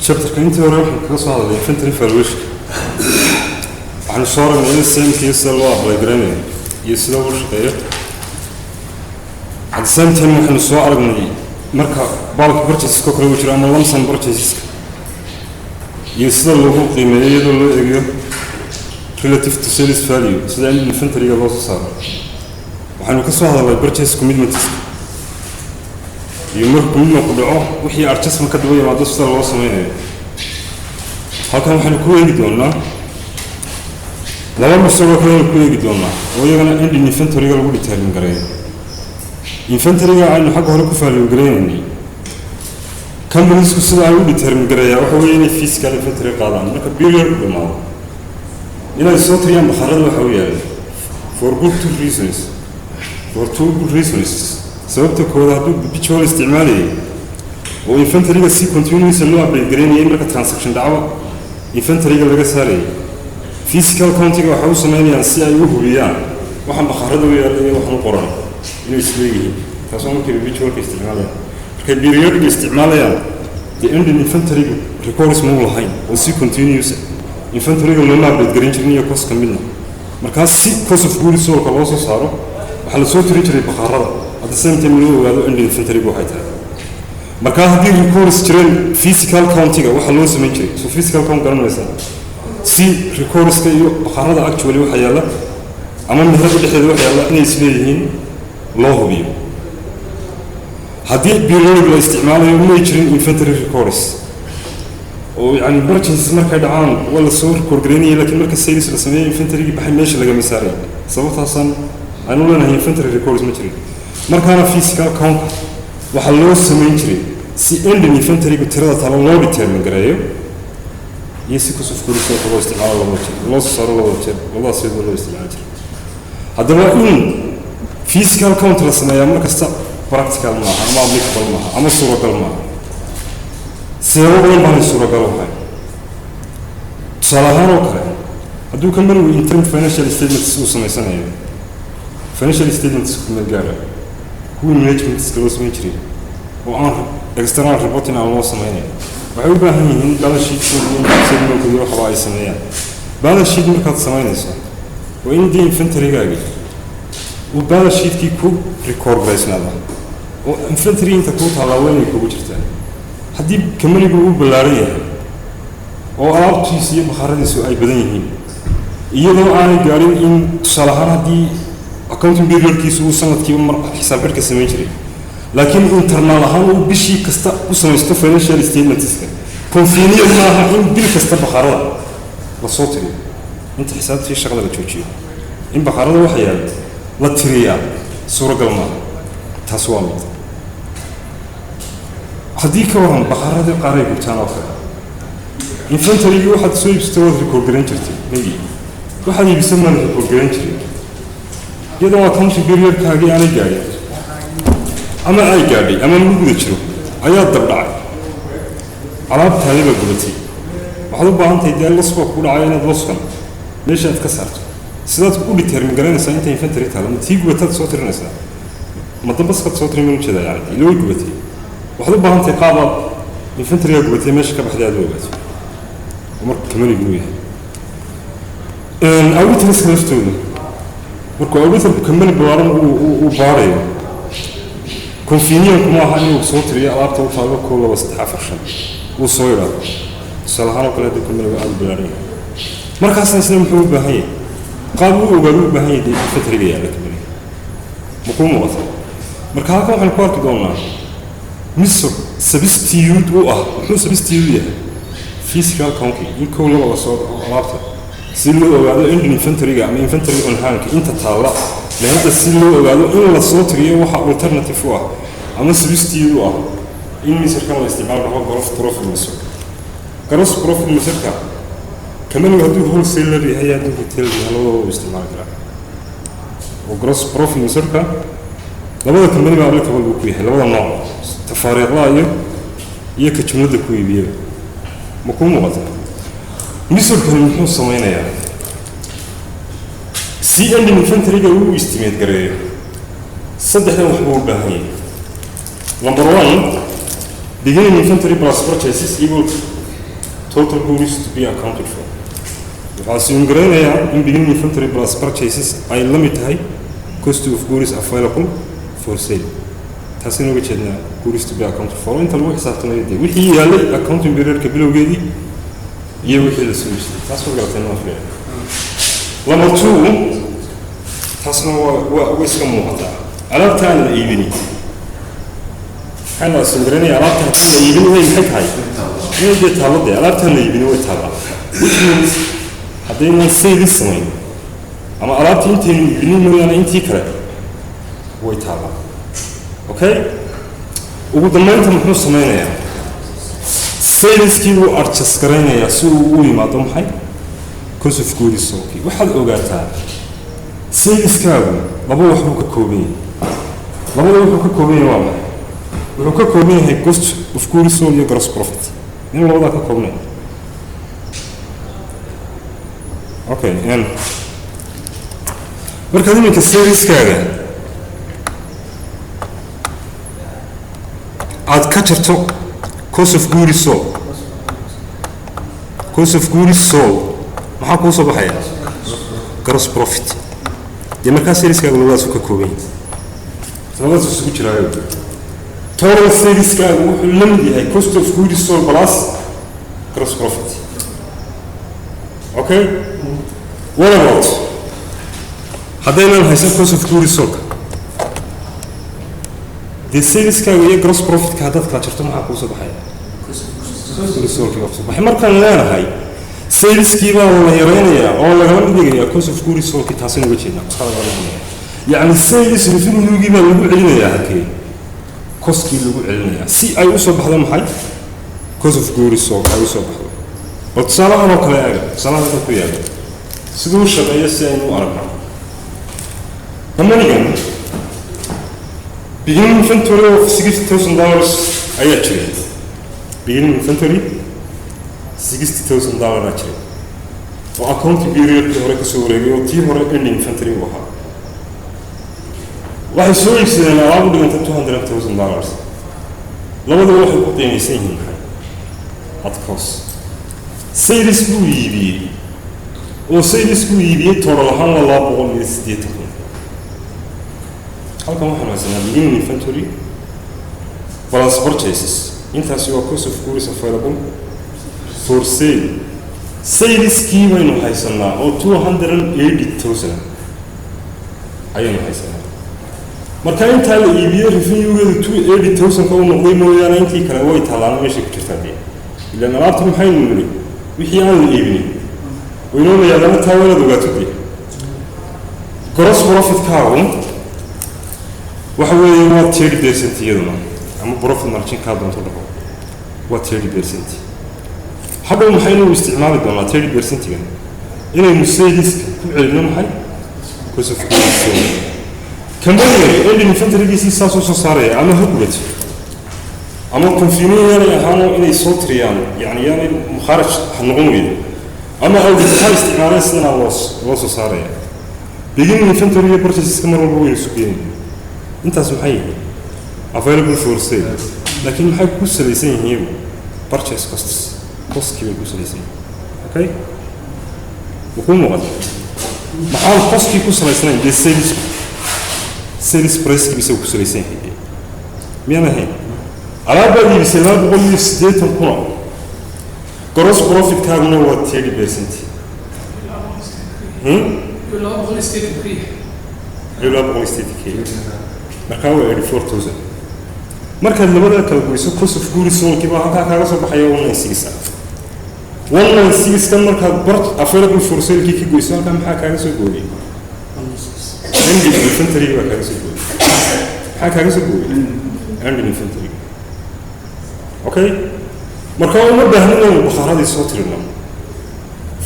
شابتر كنتي وراح كقصة على الانفنتري فالوش عن صار من السيم كيس الله بلاجراني يسلو وش عند سام تيم وحنا سواء رجني مركا بالك برتشيس كوكري وجرا ما لمسن برتشيس يسلو له قيمة يدل له relative to sales value سيدا عند الانفنتري الله صار وحنا كقصة على البرتشيس كوميدمنت يمر كلنا قدعوه وحي أرتس ما كدوية ما دست الله سمعه هكذا وحنا كوي جدولنا لما مستوى كلنا كوي جدولنا ويجنا عند الانفنتوري قالوا لي تهرم قرية الانفنتوري قالوا حقه هو كفار القريني كم بالنسبة للسؤال قالوا لي تهرم قرية وهو يعني فيسكال الانفنتوري قادم لك بيرير بالماضي إلى الصوت يوم بخرج وحويه for two good reasons سببته كودا بيشوال استعمالي وإنفنتري قصي continuous اللي هو بالجرين يمرك ترانزاكشن دعوة إنفنتري قال لك ساري physical counting وحوس ماني عن سي أيوه بيان وحن بخرده ويا وحن قرن إنه يسويه فصار ممكن بيشوال استعمالي كبيريود استعمالي the end إنفنتري records مو لهين وسي continuous إنفنتري قال لنا بالجرين شنو يكوس كملنا مركز سي كوس of good سو كلاسو صاروا وحنا صوت ريتري بخرده at the same time we are in infantry go high marka hadii records jireen physical counting waxa loo sameeyay jiray so physical count garanaysa si records ka iyo bakharada actually waxa yaala ama midda dhexdeeda waxa yaala inay isleeyihiin loo hubiyo hadii periodic la isticmaalayo ma jirin infantry records oo yani purchase markay dhacaan wala soo record gareynay laakiin marka sales la sameeyay infantry baxay meesha laga misaaray sababtaasan aanu leenahay infantry records ma jirin markaana physical count waxa loo sameyn jiray si end infantry tirada talo loo determine gareeyo iyo si kusuf kuriso loo isticmaalo loo saro loo soo loo isticmaalo jiray haddaba in physical count la sameeyo markasta practical ma ama applicable ma ama suuragal ma sababta ma suuragal wahay salahan oo kale hadduu ka maro interim financial statements uu sameysanayo financial statements kuma gaaro هو management skills ما يجري وعن external reporting على الوصف هنا وعيوبها هي balance sheet يسمونه كذا حواي سنوية balance sheet مركز سنوية نسا وإن دي inventory جاي وbalance sheet كي كوب record برايس نادا وinventory أنت كوت على وين يكوب جرتان حدي كمان يقول بالارية وأراد شيء بخارج سوء أي بدنيه يلو أنا قارن إن صلاحنا دي accounting period كيسو سنة كيو مر حساب كرك سميجري لكن internal هانو بشي كستا وسميستو financial statement تسكن كونفينير ما إن بيل كستا بخارة بصوتي أنت حساب في شغلة بتوجيه إن بخارة وحياة لا تريا صورة قلنا تسوامي هديك ورم بخارة دي قاري بتاعنا أخر إنفنتري واحد سوي بستوى ريكورد جرينجرتي بيجي واحد يسمى ريكورد جرينجري يدو أكون سبيريور كاجي أنا جاي أما أي جاي أما موجود شنو أياد دبلع عرب ثاني بقولتي وحضر بعض تيجي اللصق وكل عينه اللصق ليش أتكسرت سنات كل ترم قرينا سنة إنفنتري تلا ما تيجي وتد صوت الناس ما تبص قد صوت من كذا يعني لو يقولتي وحضر بعض تقابل إنفنتري يقولتي ماشي كبحد يدوبت ومر كمان يقوليه أول تنسى نفتونه marka awgeed kamana baaran uu baaray konfiniyan kuma aha inuu soo tiriyo alaabta uu taalo koob laba saddex afar shan uu soo yiraahdo salahan kale dadku kamana aad baaray markaas isna muxuu u baahan yahay qaab uu ogaado u baahan yahay fatriga yaala kamana muxuu muuqata marka halka waxaan ku arki doonaa miso substitute uu ah muxuu substitute yahay physical counting in koob laba soo alaabta سيلو أقعدوا إن الإنفنتوري جا من إنفنتوري أنهانك أنت طالع لأن هذا سيلو أقعدوا إن الصوت ريه وح alternative واحد أما سبستيو واحد إن مسير كان الاستعمال هو غرف بروفيل مسير غرف بروفيل مسير كمان يهدوا هول سيلر هي يهدوا هتيل هلو استعمال كلا وغرف بروفيل مسير لابد كمان ما قبل كمان بكويه لابد نوع تفاريق لا يكتشمل دكوي بيه مكون مغازل مسؤول كان محمود سمينا يعني سي إن الإنفنتري جاوا استميت قريه صدق هو حبوب بهاي number 1 beginning inventory plus purchases equal total goods to be accounted for waxaan garanayaa in beginning inventory plus purchases ay la mid tahay cost of goods available for sale taasina uga jeednaa goods to be accounted for inta lagu xisaabtamayo dee wixii yaalay accounting periodka bilowgeedii iyo wixii la soo iibsaday taas waa garatay ma fiican number 2 taasna waa iska muuqataa alaabtaan la iibinay أنا سنجرني علاقة هتلا يبني وين حك هاي مين جت هالضي علاقة هتلا يبني وين تابع which means هذين say this way أما علاقة أنت يبني من أنا أنت كره وين تابع أوكي وبدل أنت محنوس سمينا يا say this كيلو أرتش سكرنا يا سوي ما ضم حي كوس في كوري الصوكي واحد أوقاتها say this كابو لابو حبوك كوبين لابو حبوك كوبين والله wuxuu ka kooban yahay cost of goods sold iyo gross profit in labada ka koobnay okay marka iminka serieskaaga aad ka jarto cost of goods sold maxaa kuu soo baxaya gross profit dee markaa serieskaaga labadaas ka kooban yahay labadaas isugu jiraayo total sales ka wuxuu la mid yahay cost of goods sold plus gross profit okay what about hadaynan haysan cost of goods sold the sales ka iyo gross profit ka hadad kala jarto maxaa ku soo baxaya cost of goods sold waxay markaan leenahay sales kiiba la yareynaya oo laga dhigaya cost of goods sold taasina wajeedna yani sales revenue giiba lagu celinaya halkee كوسكي لو علمية سي أي أصل بحضر محي كوسف جوري الصوب أي أصل بحضر بتصارع أنا كلا أجا صراحة تقويا سدوا الشقية سينو أربعة هم نيجان beginning inventory of $60,000 أي أشياء beginning inventory $60,000 أشياء وأكونت period هراك سوري وتي هراك ending inventory وها waxay soo iibsadeen alaab u dhiganta $200,000 labadaba waxay ku qiimaysan yihiin at cost sales buu iibiyey oo sales buu iibiyey total ahaan waa $280,000 halkan waxaan haysanaa beginning inventory plus purchases intaasi waa cost of goods available for sale saleskii baynu haysanaa oo $280,000 ayaynu haysanaa marka inta la iibiyo revenue-geedu $280,000 ka uu noqday mooyaane intii kale way taalaana meesha ku jirtaa ilaa alaabta maxay nuri wixii aan la iibin waynu leeyahay taawada ogaato gross profit ka waxa weeye waa 30% iyaduna ama profit margin ka doonto dhaco waa 30% hadda maxaynu isticmaali doonaa 30%-ga inaynu sales ku celino maxay cost of goods sold كمبني اللي نفنتر دي سي ساسو صاري انا هقولت اما كونفيني يعني اهانو اني صوت يعني مخارج حنقومي اما او دخل استعمال سنه وص صاري بيجي نفنتر دي بروسيس كمر هو يسوقين انت سمحي available for sale لكن maxay ku salaysan yihiin purchase cost kii ku salaysan okay wuxuu muuqdaa maxaa cost kii ku salaysan de sales price kii ku salaysan yahay miyana hay alaabadii bisalad boqol sideetan kuna gross profit kaaguna waa 30% يلا بقول استيت كريه يلا بقول استيت كريه marka waa 84,000 marka labada kala goyso cost of goods sold kiba halka kaaga soo baxayo 196 kan marka bart available for sale kii goyso halka maxaa kaaga soo gooyay ending inventory waa kaaga soo gooyay maxaa kaaga soo gooyay ending inventory okay marka uma baahnaa bakharadii soo tirino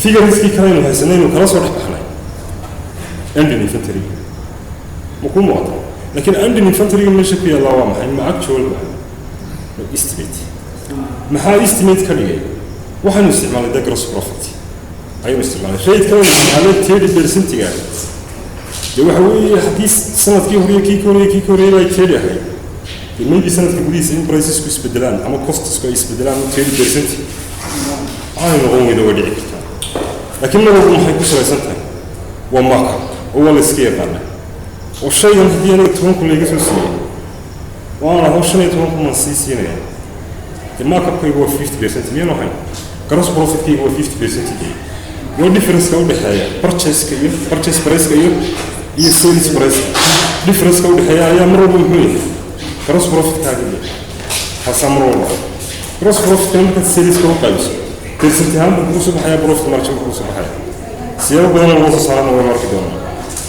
figures kii kale inuu haysanayno kala soo dhaxnay ending inventory مكون معطى لكن عندي من فترة من شكل الله وامحي ما actual ما estimate ما ها estimate كليه وحن استعمال ده gross profit أيوة استعمال شيء كمان استعمال 30% يعني dee waxa weeye haddii sanadkii hore kii koreeyay ay keedi ahayd dee maybe sanadka gudihiisa in pricesku isbedelaan ama costsku ay isbedelaan 30% ay noqon weyda waa dhici kartaa laakiin mar walba maxay ku salaysan tahay waa marka oo waa la iska yaqaana oo shaygan haddii aniga 10 kun laga soo siiyey waana hoo 15 kun sii siinaya dee markabkaygu waa 50% miyaan ahayn gross profitkaygu waa 50% waa difference-ka u dhexeeya purchase price-ka iyo sales price difference-ka u dhexeeya ayaa mar walba muxuu yahay gross profit-kaaga yahay hasa mar walba gross profit-ka markaad sales-ka u qaybiso percent ahaan buu kugu soo baxaya profit margin kugu soo baxaya siyaabo badan loo soo saarana waa marki doonaa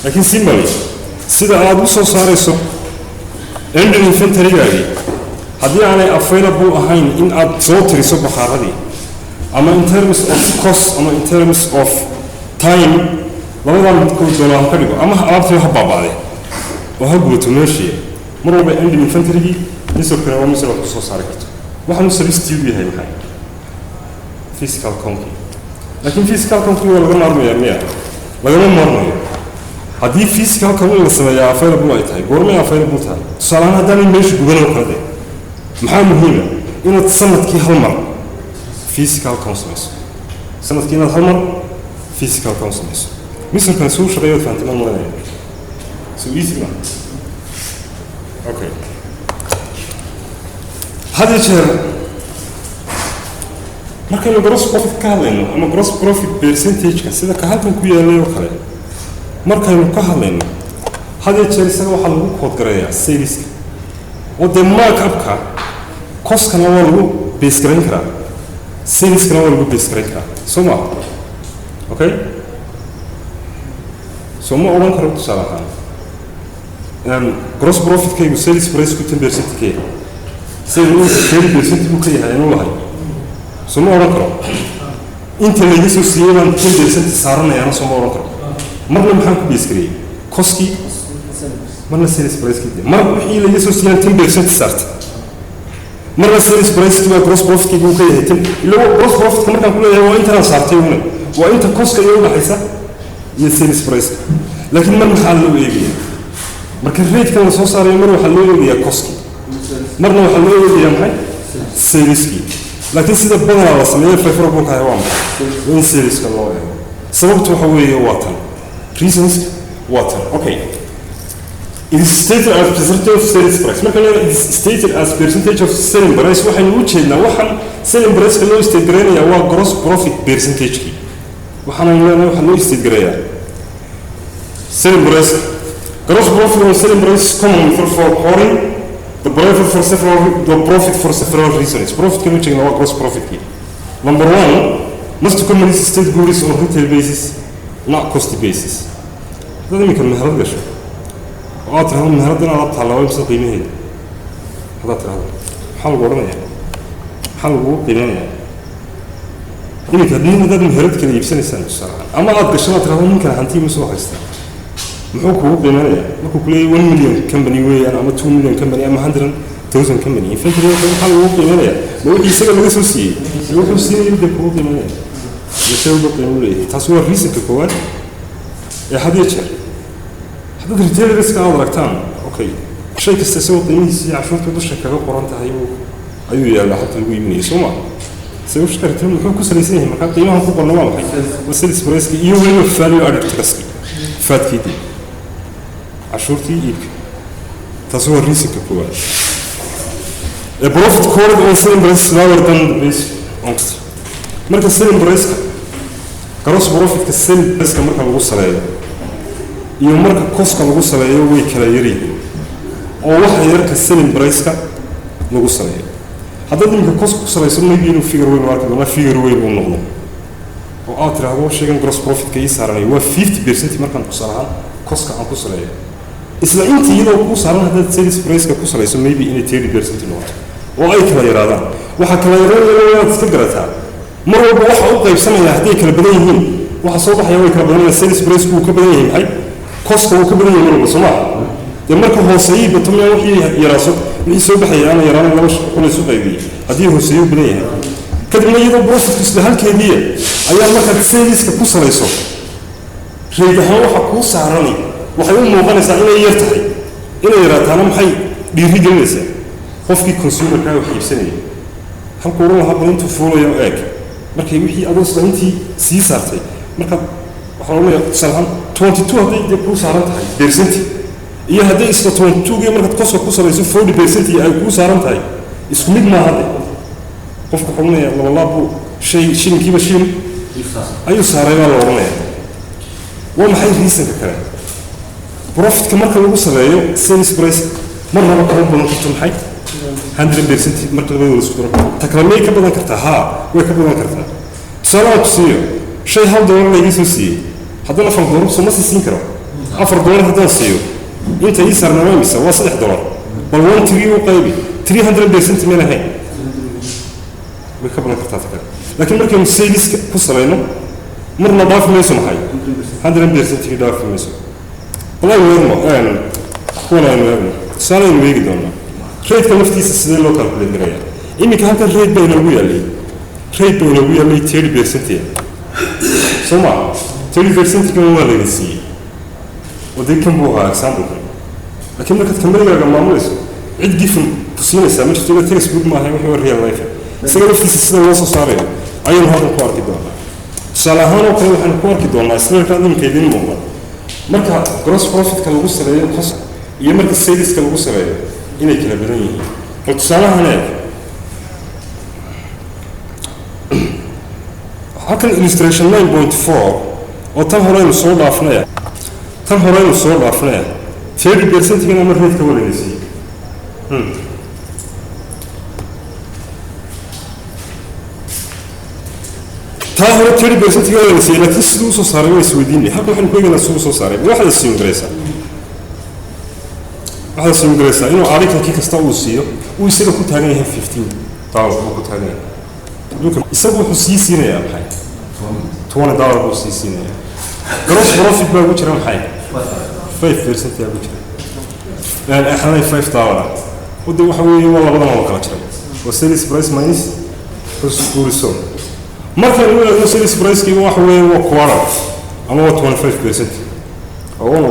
laakiin simply sida aad u soo saarayso ending inventory-gaagii haddii aanay available ahayn in aad soo tiriso bakaaradii ama in terms of cost ama in terms of time labadan midkood doonaan ka dhigo ama alaabtii ha baabaaday oo ha gubato meeshii mar walba ending inventory-gii misalkana waa misal ku soo saari karto waxaanu substitute yahay maxay physical counting laakiin physical counting waa laga maarmayaa miya lagama maarmayo haddii physical counting la sameeyaa available ay tahay goormay available tahay tusaalahaan haddaanay meesha gubanoo kale de maxaa muhiima inaad sanadkii hal mar physical count samayso sanadkii inaad hal mar physical count samayso misalkan suu shaqeeyo fahantimaan maranaya so easy ma okay hadii jeer markaynu gross profit ka hadlayno ama gross profit percentage-ka sida ka halkan ku yaalay oo kale markaynu ka hadlayno hadii jeer isaga waxaa lagu koodgareeyaa saleska oo dee markup-ka cost-kana waa lagu base garayn karaa saleskana waa lagu base garayn karaa soo maa okay soo ma odhan karo tusaale ahaan gross profit-kaygu sales price-ku 10%-kee sale 10% buu ka yahay inuu lahay soo ma odhan karo inta laga soo siiyey baan 10% saaranayaana soo ma odhan karo marna maxaan ku base gareeyey cost-kii marna sales price-kii mar wixii laga soo siiyaan 10% saarta marna sales price-kii baa gross profit-kii buu ka yahay ilaa gross profit-ka markaan ku leeyahay waa intaan saartay una waa inta cost-ka iyo dhaxaysa iyo sales price-ka laakiin mar maxaa loo eegayaa marka rate-kan la soo saarayo mar waxaa loo eegayaa cost-kii marna waxaa loo eegayaa maxay sales-kii laakiin sida badanaa la sameeyo favorable ka waa maxay in sales-ka loo eego sababtu waxa weeye waa tan reasons waa tan okay it is stated as percentage of sales price marka it is stated as percentage of selling price waxaynu u jeednaa waxaan selling price-ka loo state gareynayaa waa gross profit percentage-kii waxaana leenahay waxaa loo state gareeyaa selling price gross profit or selling price is common for calling the profit for several reasons profit can change our gross profit key number one must companies state goods on retail basis not cost basis هذا ممكن مهرب قش وقاتل هم مهرب دنا ربط على وين بس قيمة هيد هذا ترى حال قرنا يعني حال قو قيمة يعني إني كدين هذا مهرب كذا يبسني السنة الصراحة أما قد قشنا ترى هم ممكن هنتي مسوق هستا محوكو قيمة يعني محوكو كلي 1 مليون كمبني ويا أما 2 مليون كمبني أما 100,000 كمبني فكرة حال قو قيمة يعني لو يسقى لو يسوسي لو يسوسي يبدأ قو قيمة يعني يسوي قيمة ليه تصور ريسك كوان يا حديث حدد ريتيل ريسك أنا دركتان أوكي شيء تستسوي قيمة عشان تدوش كذا قرنت أيوه يلا حتى يقول يمني سوما سوي وش كرتين محوك كسريسيه ما كان قيمة فوق ولا ما حي وسيلس بريسك يوم فاليو أدرك ترسكي فات كيدي عشورتي يك تصور ريسك كوان a profit called on selling price lower than the base cost marka selling price gross profit ka selling price marka lagu saleeyo iyo marka cost ka lagu saleeyo way kala yaryihiin oo waxa yarka selling price ka lagu saleeyo hadda ninka cost ku saleeyo maybe inuu figure weyn marka ma figure weyn uu noqdo oo aad tiraahdo sheegan gross profit ka isaaranay waa 50% markan ku salahan cost ka aan ku saleeyo isla intii iyadoo ku saaran hadda sales price ka ku saleeyo maybe inay 30% noqoto oo ay kala yaraadaan waxa kala yaraadaan iska garataa mar walba waxa uu qaybsanaya hadii kala badan yihiin waxa soo baxaya way kala badan sales price uu ka badan yahay cost uu ka badan yahay Soomaa de marka hooseeyay batamiya wixii yaraaso wixii soo baxaya ana yaraan laba kun soo qaybiyay hadii hooseeyo badan yahay kadibna iyadoo profit isla halkeedii ayaa marka sales ka ku salayso reedaha waxa ku saaranay waxay u muuqanaysaa inay yar tahay inay yaraataana maxay dhiirigelinaysaa qofkii consumerka wax iibsanayay halkuu oran lahaa bal intuu fuulayo eeg markay wixii adoo isla intii sii saartay marka waxaa oranaya tusaalahaan 22 hadday dee kuu saaran tahay percenti iyo hadday isla 22gii markaad koska ku salayso 40% ay kuu saaran tahay isku mid maaha de qofka wuxuu oranaya labalaabu shay shilinkiiba shilin ayuu saaray baa la oranaya waa maxay reasonka kale profitka marka lagu saleeyo sales price marnaba kama badan karto maxay 100% marka laga wada isku daro takramay ka badan kartaa haa way ka badan kartaa tusaale ku siiyo shay hal dollar laga soo siiyey haddana $4 soo ma siin karo $4 haddaan siiyo inta ii saarnaa mise waa $3 bal waan tiri u qaybi 300% meel ahayn way ka badan kartaa takra laakiin markaynu sales ku salayno marna dhaaf mayso maxay 100% dhaaf mayso والله ويرمو كونا ويرمو سالين ويجي دونا ريت كلفتي سيد لوكال بلندريا إني كان ريت بين الويا لي ريت بين الويا لي 30% سمع 30% كم هو اللي نسي ودي كم هو إكسامبل لكن ما كتكمل يا جماعة مولس عد جيفن تصير سامش تقول تيرس بود ما هي هو الريال لايف سيرفي سيد وصل صارين أيون هذا الكوارك دونا سالهانو كانوا عن كوارك دونا سير كانوا كيدين موما marka gross profit ka lagu sareeyo khas iyo marka sales ka lagu sareeyo inay kala badan yihiin oo tusaalahan halkan illustration 9.4 oo tan horeynu soo dhaafnay 30% kana mar rate ka waleysay هو 30% كذا بس لكن السوق صار ما يسوديني حتى إحنا كوينا السوق صار واحد السيم جريسا إنه عارف كيف استوصيه ويصير كنت هنيه 15 دولار كنت هنيه لكن يسوي حسيسين يا بحي $20 حسيسين جروس بروفيت بقى وجرا بحي 5% يا وجرا لأن إحنا $5 ودي وحوي والله بدنا ما كلاشنا والسيلز برايس ماينس كورسون marka uu sales price kii wax weyn waa quarter ama 25% oo wala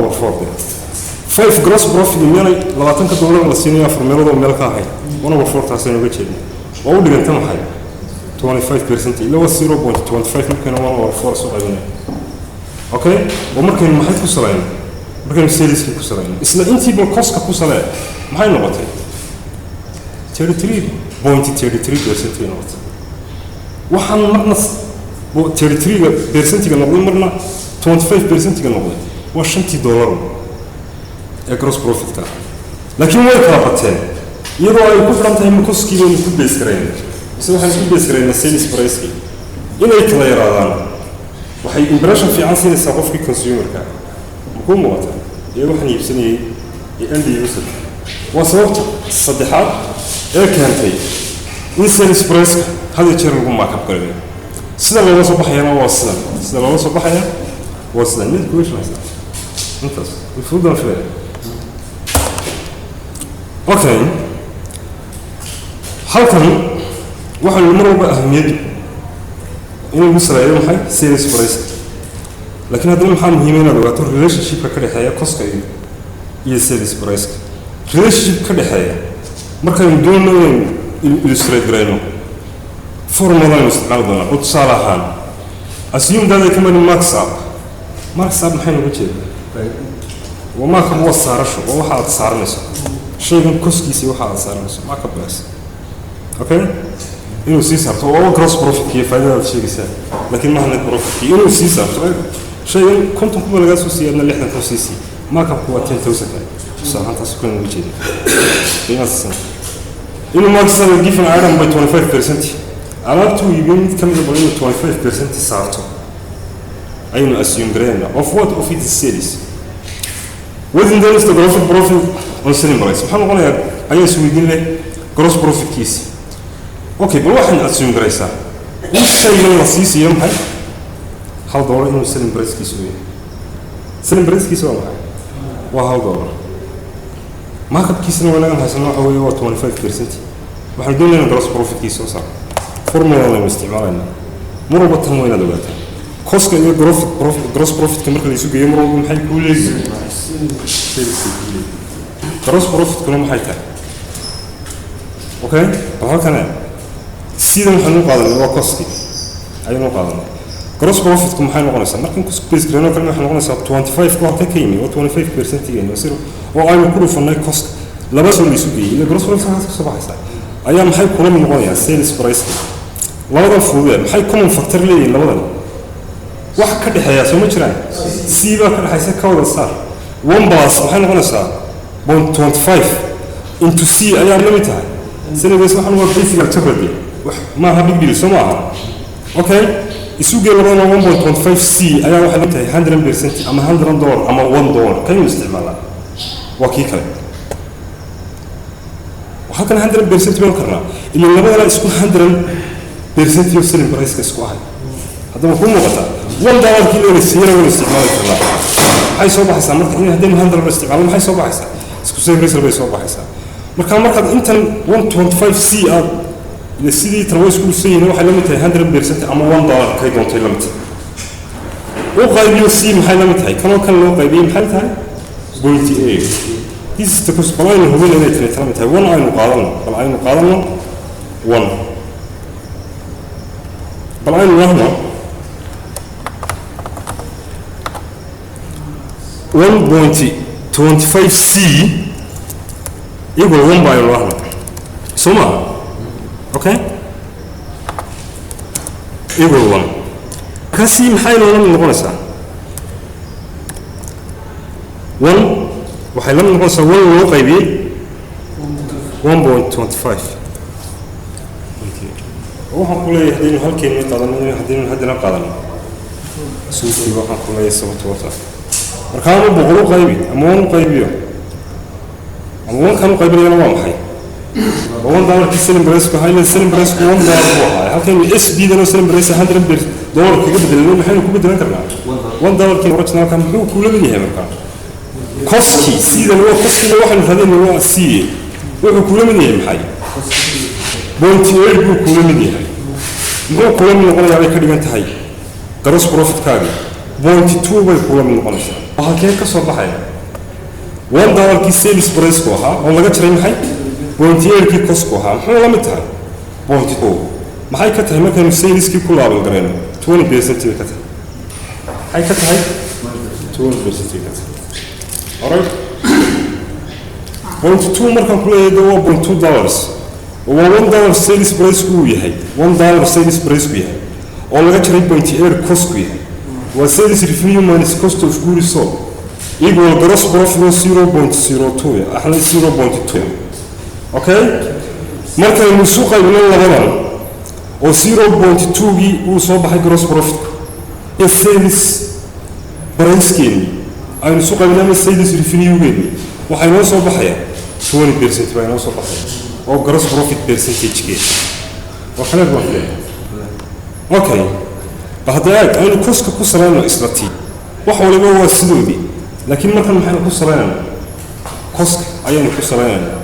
4 gross profit meelay $20 la siinayo farmeelada meel ka ahay wana 4 taasina uga jeedin waa u dhiganta maxay 25% ila 0.25 markana waa 4 soo qaybinay okay oo markaynu maxay ku salayno markaynu sales ku salayno isla intii bal cost ka ku salay maxay noqotay 33.33% noqotay waxaan marna 33% noqday marna 25% noqday waa $50 ee gross profit ka laakiin way kala bateen iyadoo ay ku xiran tahay cost-kiiba ku base gareyn isla waxaan ku base gareynaa sales price inay kala yaraadaan waxay impression fiican siinaysaa qofkii consumer-ka ku muuqata iyo waxaan iibsanayay end user waa sababta saddexaad ee keentay in sales price هذا يصير لكم ما كبرنا سيدا لو وصل بحيانا وصلنا سيدا لو وصل بحيانا وصلنا نيت كويس مثلا ممتاز المفروض نفعل اوكي halkan waxa uu marba ahmiyad inuu saareeyo maxay sales price laakiin hadda maxaa muhiim ah inaad ogaato relationship ka dhaxeeya cost-ka iyo sales price relationship ka dhaxeeya markaan doonayno illustrate garayno formula نستخدمها وتصالحان assume that they come in marks up maxay ugu jeedaa وما كان وصار شو waxa saarnayso shaygan koskiisi waxa saarnayso ma ka baas okay inuu sii saarto oo gross profit iyo faa'iidada sheegaysa laakiin ma hana profit inuu sii saarto shaygan konton kuma laga soo siiyay 60 ku siisi ma ka kuwa 10000 saaranta soo kan ugu jeedaa qiyaas inuu marks up given item by 25% alaabtu yimid kamid ah 25% saarto aynu assume gareyna of what of it is sales within the list of profit on selling price waxaan qonayaa ayay suuqin leh gross profit kiisi okay bal waxaan assume gareysa shaygan la siisiyo maxay $1 inuu selling price kiisu yahay selling price kiisu waa $1 market kiisuna wanaag haysan waxa weeye waa 25% waxaan doonaynaa gross profit kiisu saar formula la isticmaalana marba tan wayna dawladda cost iyo gross profit marka la isu geeyo marba maxay ku leeyihiin gross profit كلهم حيتها أوكي فهذا كان سيدا محنو قادنا هو كوستي أي نوع قادنا gross profit كم حين نقول نسمع لكن كوست بيس كلنا كلنا حين نقول نسمع 25 كوه كيمي و 25% يعني يصير وأي مكروه فناي كوست لا بس اللي يسوي إلا gross profit هذا صباح ساعة أيام حي كلهم نقول يعني sales price لا بد الفوضى حي كلهم فكتر لي لا بد واحد كده حياة سو مشران سيبا كده حيسا كود صار 1 بلس حين نقول نسمع 0.25 into C أيام لمتها سنة بس نحن هو بيسيك التفردي ما هبي بيلو سماها أوكي السوق اللي رأينا 1.25 سي أيام واحد لمتها 100% أما $100 أما $1 كم يستعملها وكيكا وهكذا 100% بنكرنا اللي لما لا يسكون 100% يوصل برايس كسكواها هذا مفهوم مغطى $1 كيلو السيارة والاستعمال كله هاي صوبة حسا مركز إنه هدين 100 باستعمال هاي صوبة حسا سكوسين ريسر بي صوبة حسا مركز أنت 1.25 سي السيدي ترويس كل سي واحد لمتها 100% أما $1 كي دون تلمت وقايبين السي محل لمتها كانوا لو قايبين محلتها بوينتي ايه ديس تكوس بلاين هو اللي تلمتها 1 عين مقارنة بالعين مقارنة 1 بالعين وهنا 1.25 سي يقول 1 باي وهنا سمع اوكي يقول 1 كاسي محايل ولا من نقول ساعة 1 وحيلا من نقول ساعة 1 ولو قيبي 1.25 وحن كل يحدين هالكلمة قادمين يحدين هدنا قادمين سوسي وحن كل يسوي توتا ركانوا بقولوا قيبي أمون قيبيو أمون كانوا قيبين أنا ما محي $1 كي سلم بريسكو هاي السلم بريسكو $1 هو هاي اس بي ده سلم بريسكو $100 كي قبل اللون الحين كوب بدنا كرنا $1 كي ورثنا كان هو كل من يهم كان كوسكي سي ده هو كوسكي واحد من هذين هو سي هو كل من يهم حي بونتي هو كل من يهم هو كل من يقول على كده أنت هاي gross profit كاري بونتي 2 هو كل من يقول وها كيف كسر بحاجة $1 كي سيلز بريسكو ها والله قد شرين حي بونتير كي كوسكوها محو لا متها بونتي او ما هي كتها ما كان سيلز كي كلها بالقرين 20% كتها هي كتها هي 20% كتها alright بونتي 2 مركان كلها يدوا $2 و $1 سيلز برايس كو يحي $1 سيلز برايس كو يحي ولا قد شرين بونتير كوسكو يحي وسيلز ريفينيو ماينس كوست اوف جود سول يقول جروس بروفيت 0.02 احنا 0.2 اوكي marka uu suuqa inuu labadan oo 0.2 gi uu soo baxay gross profit ee sales price-keeni aynu suuqa inuu sales revenue-geeni waxa inoo soo baxaya 20% baa inoo soo baxaya oo gross profit percentage-ke waxa la rabaa okay bahada aynu cost ku salayno islati wax waliba waa sidoodii laakiin markan maxay ku salaynaa cost ayaynu ku salaynaa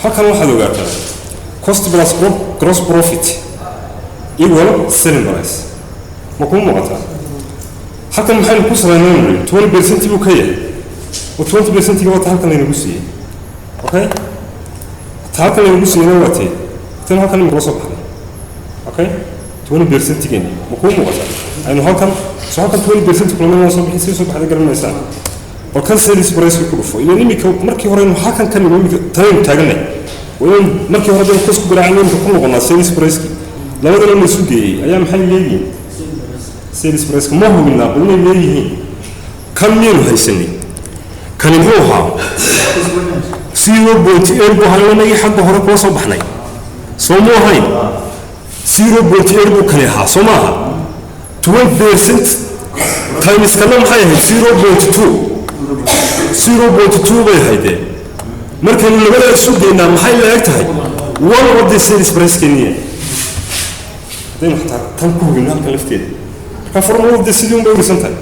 halkan waxaad ogaataa cost plus gross profit equal selling price ma ku muuqataa halkan maxaynu ku salaynaa 20% buu ka yahay oo 20% ga wata halkan laynagu siiyey okay halkan laynagu siiyey watay tan halkan ma soo baxday okay 20% gani ma ku muuqataa aynu halkan soo halkan 20% kulana soo bixisay soo baxday garanaysaa وكان سيلز برايس كله إلى نيمك مركي هراء حكم كان نيمك تايم تاجنا وين مركي هراء ده كوسك براعين كله قلنا سيلز برايس لا بدنا نسوقي أيام حين ليه سيلز برايس ما هو منا قلنا ليه كم مين هاي سنة كان يروحها سيرو بوتي إربو هلا نيجي حق هراء كوسا بحناي سومو هاي سيرو بوتي إربو كلها سومها 12% تايمز كلام هاي 0.2 0.2 bay hayde markan labada isu deena maxay la eg tahay one of the sales price kenya deena xataa tan ku weyn halka lafteeda ka formal of the city bay wisantahay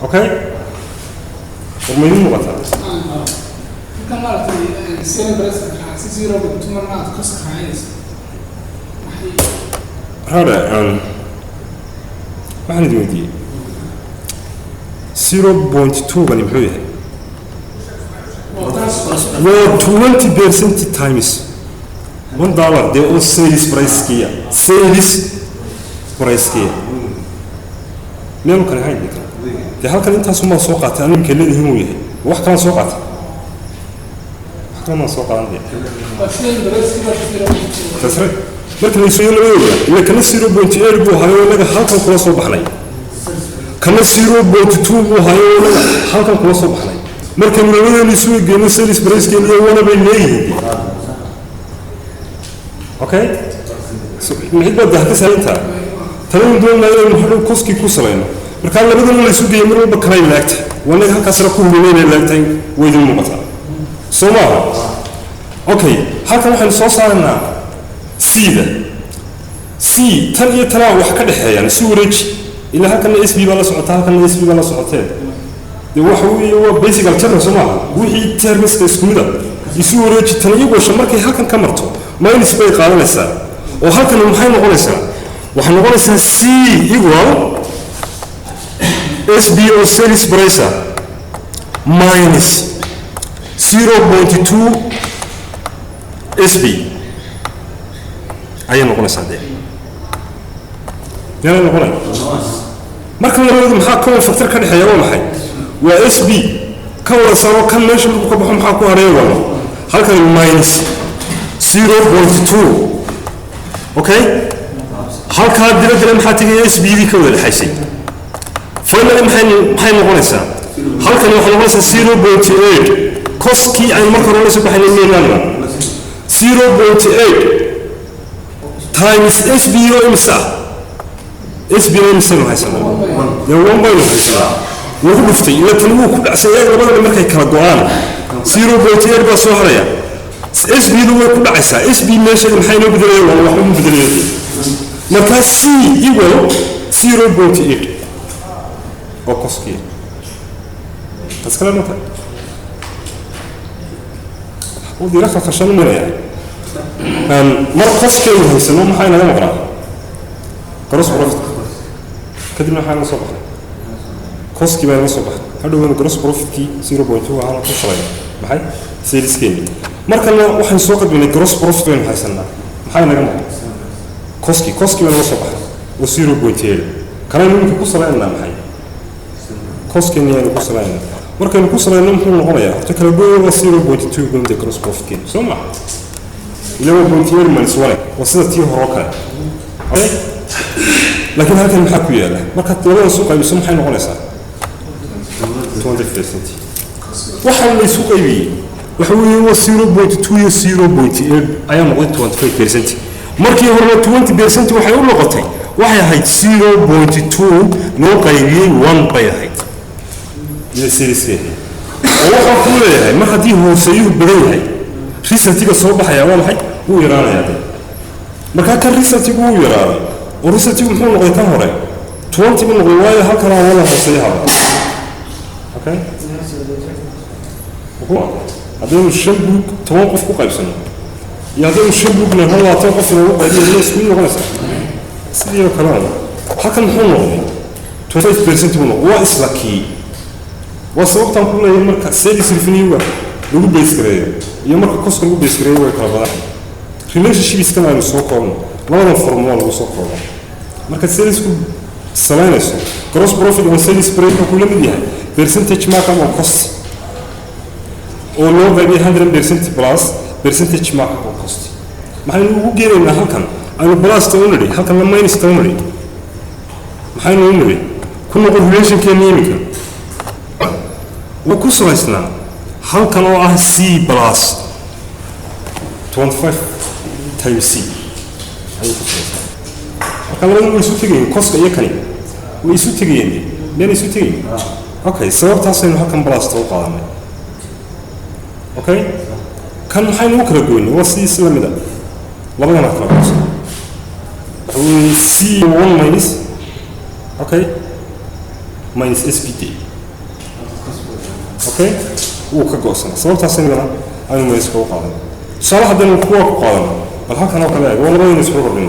okay warmaynu muuqataa kan maartay sales price ka 0.2 marna cost kaayis hada waxaan idin weydiiyey 0.2 bani muxuu yahay 20% times $1 dee oo sales price-kiya meelu kale hayn dee halkan intaasumaa soo qaatay animka leedihin uu yahay wax kalaan soo qaatay wax kalaan soo qaadan dee tasre marka la soo yeelay ila kana 0.8 buu hayo laga halkan kula soo baxnay kana 0.2 buu hayo laga halkan kula soo baxnay marka labadeen isu geeyay sales price-kiya wana bay leeyihiin okay so mid bad ka saynta tan doon ma inuu wuxuu koski ku salayno marka labadeen la isu geeyay marba kala ilaagtay wanaga halkaas ra ku huleeyay ilaagtay way idin muuqataa Soomaa okay halkan waxaan soo saarnaa sida tan iyo tan wax ka dhaxeeyaan si wareeji ila halkan SB baa la socota halkan SB baa la socotay de waxa uu waa basic algebra Soomaa wixii termiska isku mid ah isu wareeji tan iyo goosha markay halkan ka marto minus bay qaadanaysaa oo halkan maxay noqonaysaa waxa noqonaysaa C equal SB oo sales price minus 0.2 SB ayay noqonaysaa dee yana noqonay marka labada maxaa ka factor ka dhaxeeya waa maxay waa SB ka wada saro kan meesha lagu ka baxo maxaa ku hareeyo wala halkan minus 0.2 okay halka dibadda maxaa tagay SB di ka wada xaysay finally maxay noqonaysaa halkan waxa noqonaysaa 0.8 koski ay marka hore soo baxay meelana 0.8 times SB oo imsa SB oo imsa ma haysan ya one by haysan wuxuu dhuftay ila tan uu ku dhacsay labada markay kala go'aan 0.8 ba soo haraya SB du way ku dhacaysaa SB meesha maxay noo bedelayaan wala wax u bedelayaan marka C equal 0.8 oo koski taskala nota oo diraka khashan maraya mar koski uu haysano maxay naga maqnaa gross profit kadibna waxaan la soo baxay koski baa la soo baxay hadhow gross profit-ki 0.2 aan ku shalay maxay sales keeni markana waxaan soo qadbinay gross profit weyn haysanaa maxay naga maqnaa koski baa la soo baxay oo 0.8 kana ninka ku salaynaa maxay koski niyo ku salaynaa markaan ku salaynaa muxuu noqonayaa horta kala gooyo waa 0.2 gonta gross profit keeni soo ma ila 0.8 minus 1 waa sida tii hore kale laakiin halkan maxaa ku yaala marka labada suuq ay soo maxay noqonaysaa 20% waxa la isku qaybiyay waxa weeye waa 0.2 iyo 0.8 ayaa noqday 25% markii hore 20% waxay u noqotay waxay ahayd 0.2 loo qaybiyay 1 bay ahayd iyo series waxa ku leeyahay mar haddii hooseeyuhu badan yahay resultiga soo baxaya waa maxay wuu yaraanayaa marka kan resultigu wuu yaraaday oo resultigu muxuu noqday kan hore 20 buu noqday waayo halkan wala hooseeyaha okay haddii shan buug 10 qof ku qaybsano iyo haddii shan buug la helo 10 qof lagu qaybiyo isku noqonaysaa sidii kale halkan muxuu noqday 25% buu noqday waa isla kii waa sababtan ku leeyahay marka sales revenue lagu base gareeyo iyo marka cost lagu base gareeyo way kala badan relationships kan aynu soo koobno labada formula lagu soo koobo marka sales ku salaynayso gross profit and sales price ku la mid yahay percentage markup on cost oo loo qaybiyo 100% plus percentage markup on cost maxaynu ugu geeynaa halkan aynu plus toonari halkan la minus toonari maxaynu ugu ku noqon relation keeni imika ku salaysnaa halkan oo ah C plus 25 times C ayuu ku salaysnaa halkan labadu way isu tegayeen koska iyo kani way isu tegayeen meel isu tegayeen okay sababtaasaynu halkan plus u qaadanay okay kan maxaynu u kala goynay waa C isla mid ah labadana kala goynay C1 minus okay minus SPT okay wuu ka go'san sababtaasaynu aynu meesha ku qaadanay sala haddana kuwa ku qaadanay bal halkan oo kale waa labadana isku rogay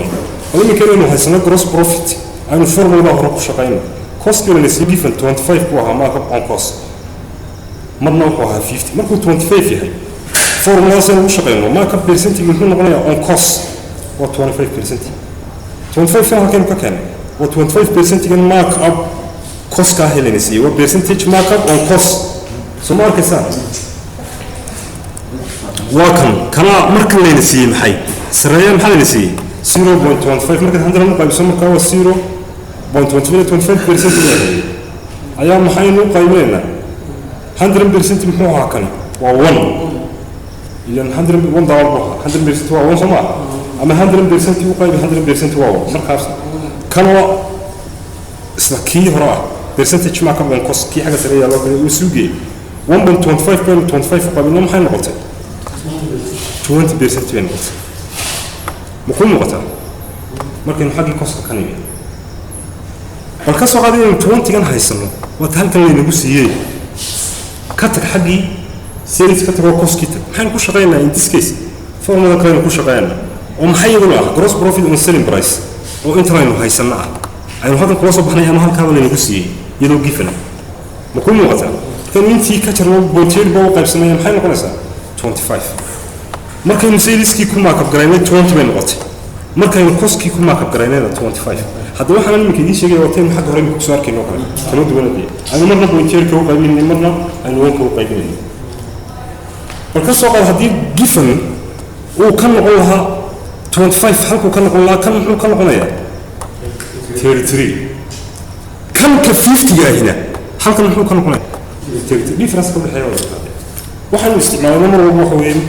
wali keenaynu haysana gross profit aynu formula hore ku shaqeynay cost kana is given 25 ku ahaa markup on cost مرنا وحوها 50 مركو 25 فيها فورمولا سنة وشغلنا ما كان بيرسنتي من هنا نقولنا on cost و 25% 25 فيها كان و 25% كان mark up cost كاهلينسي و percentage mark up on cost so mark سان وكان مركل لينسي محي سريان محل لينسي 0.15 مركل عندنا نقول بسمة كوا 0.25% أيام محي نقول قيمنا 100% محوها كان و 1 يعني 100 دولار 100% هو 1 سماه أما 100% هو قيم 100% هو مركز كانوا سلكي هراء percentage ما كان بنقص كي حاجة سريعة لو وسوقي 1.25 قبل ما حين نقطة 20% بين نقطة مكون نقطة ممكن حاجة قصة كنيمة القصة قاعدين 20 كان هيسمو وتهل كان اللي نقصيه كتك حقي سيريس كتك وقص كتك حين نقول شغالنا in this case فورمولا كان نقول شغالنا ومحيي ولا gross profit on selling price وإنترين هيسمعه أنا هذا القصة بحنا أنا هالكلام اللي نقصيه يلو جيفنا مكون نقطة كان ينتي كتر بوتير بوقع بسنة يوم حين نقولنا 25 مركز سيريسكي كل ما كبرينا 20 من نقطة مركز كوسكي كل ما كبرينا 25 هذا واحد من كذي شيء وقتين حق هرم كسر كي نقول كانوا دونا دي أنا مرة بوتير كوا قايبين مرة أنا وين كوا قايبين مركز سوق هذه جيفن وكان نقولها 25 حلقة كان نقولها كان نقولها 33 كم ك50 جاي هنا حلقة نحن كان نقولها 33 ليه فرنسا كل حيوان وحنا استعمالنا مرة وحوين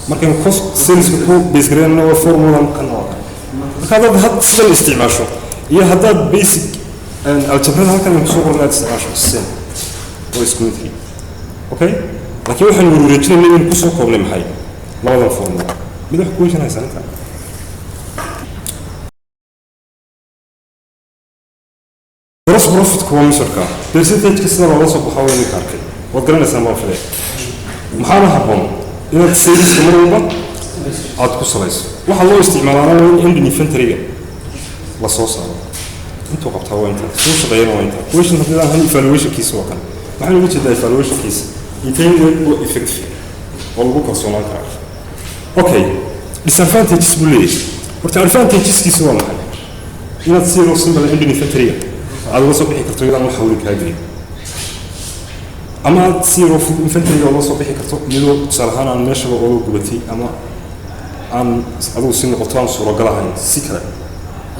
marka cost sales ku basically waa formula kan hada had sida isticmaasho iyo hada basic algebra halkan ku soo qornaa isticmaasho sen oo isku mid okay laakiin waxaan wareejinay in ku soo koobnay maxay labada formula mid wax ku yeeshanaysa inta gross profit ku waa shirka percentage ka sida loo soo baxo weyn ka arkay wad garanaysaa ma filay maxaa habboon إنك سيريس كمرة عاد كسرائيس واحد الله استعمال أنا وين عندي فنترية لصوص أنا أنتوا قبضها وين أنت سوش غير وين أنت ويش نحن هني فالويش كيس وكان ما حنا ويش ده فالويش كيس يتين هو إفكت والله بكرة صنع كار أوكي disadvantages بليش advantages كيس هو محل إنك تصير وصل بلا عندي فنترية على وصل بحكي كرتوي أنا محاولك هاجري أما تصيروا في الفنتري والله صبيحي كرتو يلو تصالحان عن ماشي وقولوا قبتي أما عن أدو سن قطان صورة قلعين سكرة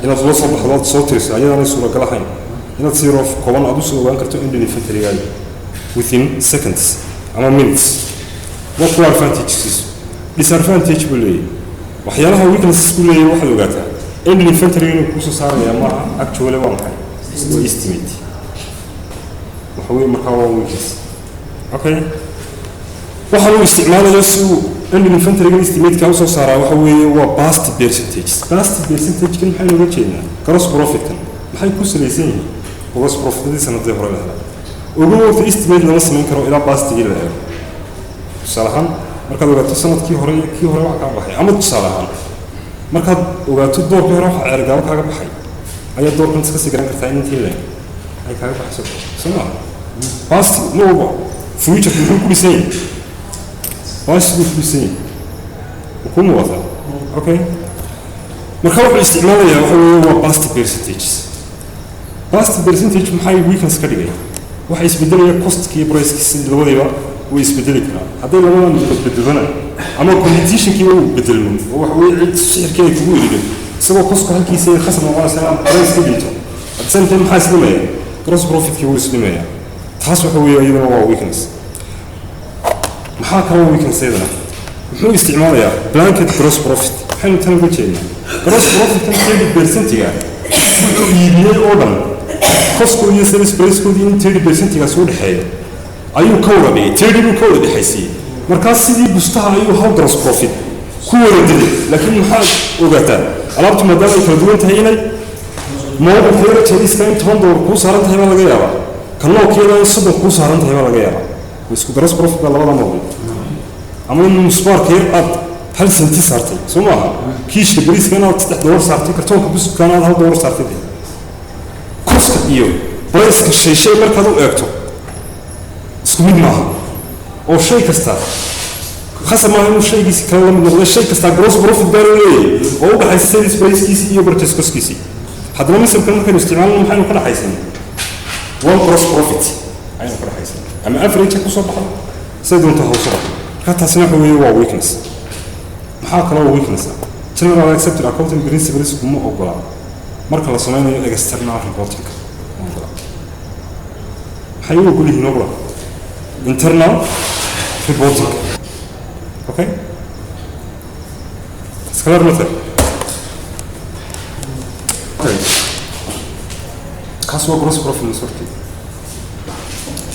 إن توصل بحضات صوت رسالة أنا صورة قلعين إن تصيروا في قوان أدو سن كرتو عندي الفنتري جاي within seconds أما minutes what are advantages disadvantage بلي وحيالها weaknesses بلي واحد وقتها عندي الفنتري نكوسو صار يا ما actually one هو estimate وحوي مكاوى weakness أوكي. وحلو استعماله يسوع عندي من فنتر جالس تميت كأوسو صار وحوي هو past percentage كن حلو وجهنا كروس بروفيت كن محي كوس ليسين كروس بروفيت دي سنة ظهر لها وقولوا في استميت لمس من كرو إلى past إلى له صراحة مركز وقت سنة كي هراء وحكام بحي عمد صراحة مركز وقت الدور كي هراء عرقا وحكام بحي أي الدور كنت سكسي كران كثاين تيله أي كلام بحسب سمع past نوبا future كل بسين واش كل بسين وكل وضع أوكي مركب الاستعمال يا هو past percentage محاي weakness كذي واحد يسبدل يا cost كي price كي الوضع ويسبدل كنا هذا اللي هو بدلنا أما competition كي هو بدلنا هو يعيد السعر كي يكون يريد سواء cost كهل كي يصير خصم الله سلام price كبيته السنة تم حاسب ما gross profit كي هو يسلم تحسب هو أيضا هو weakness محاك هو weakness أيضا محو استعمال يا blanket gross profit حين تنقل شيء gross profit تنقل بالبرسنتي يبني أوردن cost كل يسير price كل دين 30% كسود حي أيو كورة بي 30 كورة دي حسي مركز سيدي بستها أيو هاو gross profit كورة دي لكن محاك وقتا ألابت مدام يفردون تهيني موضوع كورة تهيس كان تهندور كوس هران تهيما لغيابا كانوا كيرا صدق كوس هران تهيما لغيابا ويسكو gross profit بالله ولا موضوع أما إنه مصبار كير أب هل سنتي صارتي سمعها كيش البريس كانوا $10 صارتي كرتون كبس كانوا هذا $1 صارتي كوست إيو برايس كشيء مركزه أكتو سكمل معها oo shay kasta khasab ma inuu shaygiisi kala mid noqdo shay kasta gross profit baa leeyahay oo u dhaxaysa sales price-kiisa iyo purchase cost-kiisa haddana misalkan markaynu isticmaalno maxaynu ka dhaxaysan one gross profit aynu ka dhaxaysan ama average ku soo baxdo say doonta hoos u baxdo marka taasina waxa weeye waa weakness maxaa kaloo weakness general accepted accounting principles kuma ogola marka la sameynayo external reporting maxay u ogol yihiin ogola internal reporting okay iskala martay kaas waa gross profit misorki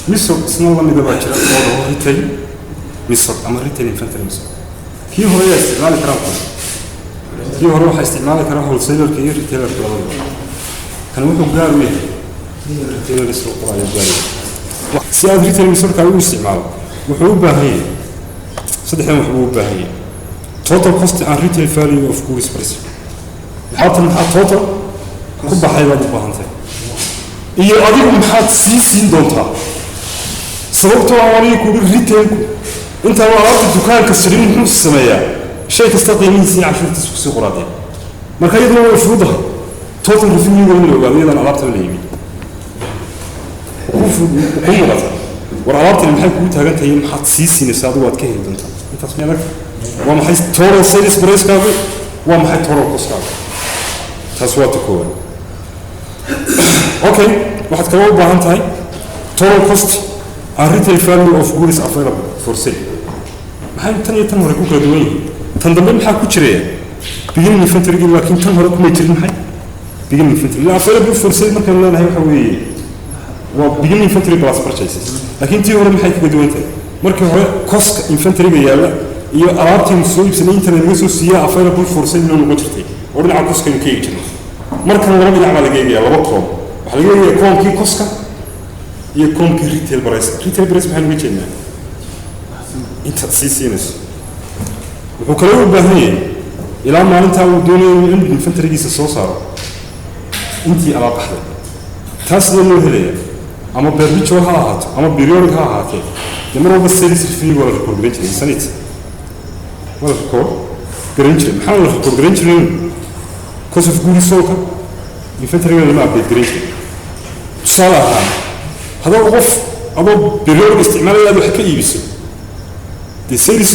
misor isna la midaba jira oo retail misor ama retail inventory misor kii hore ayaa isticmaali karaa kii hore waxaa isticmaali karaa wholesaler iyo retailer labadaba kan wuxuu gaar u yahay retailer soo qoraya gaar si aad retail misorka u isticmaalo wuxuu u baahan yahay saddexdan wuxuu u baahan yahay total cost and retail value of goods price maxaa total ku baxay baad u baahan tahay iyo adigu maxaad sii siin doontaa sababtoo ah wali ku retailku inta waa alaabta dukaanka sirin muxuu sameeyaa shay kasta qiimihiisa cashuurtiisa ku sii qoraadeen marka iyaduna way fududahay total revenue in la ogaado iyadan alaabta la iibiyo ku muuqata war alaabtani maxay kugu taagan tahay maxaad sii siinaysaa adigu waad ka heli doontaa intaas meel waa maxay total sales price-kaagu waa maxay total cost-kaagu taas waa ta koowaad okay waxaad kala u baahan tahay total cost and retail value of goods available for sale maxay tan iyo tan hore ku kala duwan yihiin tan dambe maxaa ku jiraya beginning inventory laakiin tan hore kuma jirin maxay beginning inventory available for sale markaan leenahay waxa weeye waa beginning inventory plus purchases laakiin tii hore maxay kaga duwan tahay markii hore cost-ka inventory-ga yaalla iyo alaabtii soo iibsanay inta laga soo siiyaa available for sale inuu noqon jirtay oo dhinaca cost-ka ka eegi jirnay markan laba dhinac baa laga eegayaa laba koom waxaa laga eegayaa koomkii cost-ka iyo koomkii retail price retail price maxaa laga jeednaa intaad sii siinayso wuxuu kale u baahan yahay ilaa maalintaa uu doonayo in inventory-giisa soo saaro intii alaab baxday taas sidee loo helaya ama perpetual ha ahaato ama periodic ha ahaatee dee mar walba sales review waa la record garan jiray sanad waa la record garan jiray maxaa la record garan jiray cost of goods sold inventory-ga lama update garan jiray tusaale ahaan haddaba qof adoo periodic isticmaalayaad wax ka iibiso dee sales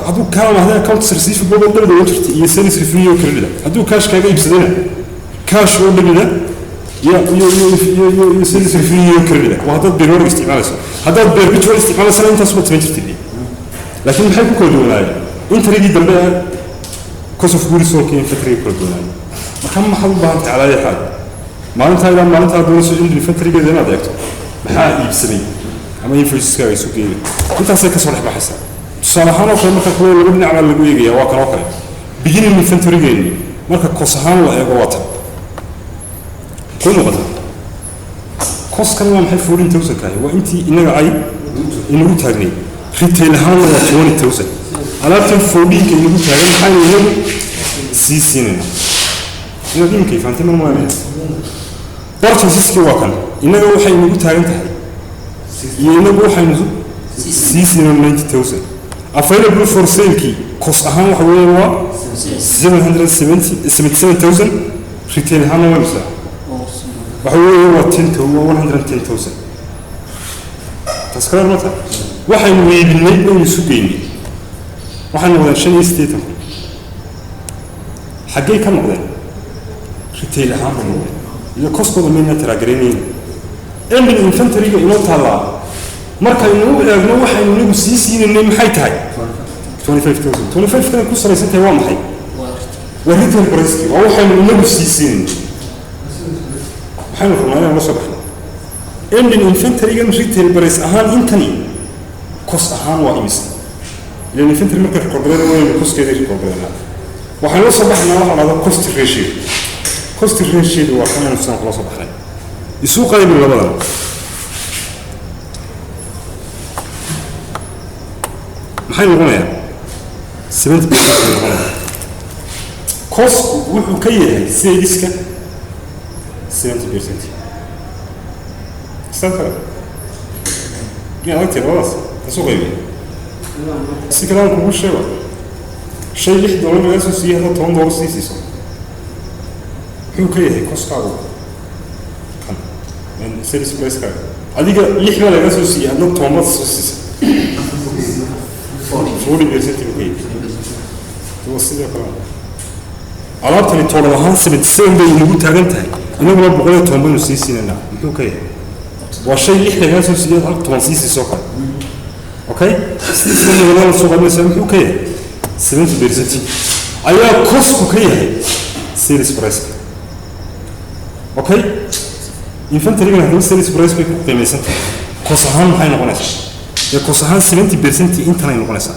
hadduu kaa mahday accounts receivable oo dhabada oon jirtay iyo sales review oo kala dhida hadduu cash kaaga iibsadayna cash oo dhabida iyo sales review oo kala dhida waa haddaad periodic isticmaalayso haddaad perpetual isticmaalaysana intaas baad samayn jirtay laakiin maxay ku kala duwanaayeen intarigii dambe cost of goods sold inventory kala duwanaayeen marka maxaad u baahan tahay calaa xaal maalintaa ilaa maalintaa doonayso in inventory-geeda inaad eegto maxaa iibsamay ama invoiceska ay soo geeyeen intaasay ka soo dhex baxaysaa tusaale ahaan oo kale marka kale laba dhinac baa lagu eegayaa waa kanoo kale beginning inventory-geeni marka kos ahaan la eego waa tan ku muuqata koskana waa maxay 14,000 kahay waa intii inaga ay inagu taagnay retail ahaanna waa 20,000 alaabtan 14ka inagu taagan maxaynu inagu sii siinayna inaad iminka fahamtay mar maalinaya purchaseski waa kan inaga waxay inagu taagan tahay iyo inagu waxaynu sii siinayna 90,000 available for sale-kii kos ahaan waxa weeye waa 777,000 retail ahaanna waa misaa waxa weeye waa 110,000 taas kale mata waxaynu iibinay baynu isu geynay waxaynu wadaan 5 xaggay ka noqdeen retail ahaan bay noqdeen iyo koskooda mayna taraagaraynayna ending inventory-ga inoo taallaa markaynu u eegno waxaynu inagu sii siinaynay maxay tahay 25,000 kana ku salaysan tahay waa maxay waa retail price-kii waa waxaynu inagu sii siinaynay waxaynu rabnaa inaan la soo baxno ending inventory-gan retail price ahaan intani kos ahaan waa imisa ilan inventory marka recordarada waynu koskeeda recordarana waxaynu la soo baxnaa waxa dhahda cost ratio cost ratio waa kan aynu sidaan kula soo baxnay isu qaybin labadan maxay noqonayaa 70% noqonaya cost wuxuu ka yahay saleska 70% استنى يا أنت خلاص تسوق إيه si kale aan kugu sheego shay $6 laga soo siiyay hadda $10 siisiiso muxuu ka yahay koskaagu kan sales price ka adiga $6 laga soo siiyay hadda $10 soo siisay 40% okay waa sidoo kale alaabtani todoba ahaan 77 bay nagu taagan tahay inaguna $110 baynu sii siinayna muxuu ka yahay waa shay $6 laga soo siiyay hadda $10 siisiiso kale okay sidii magaalada soo qabanaysa muxuu ka yahay 70% ayaa costku ka yahay sales price okay inventory-ga hadii sales price bay ku qiimaysan tahay cost ahaan maxay noqonaysaa ee cost ahaan 70% intan ay noqonaysaa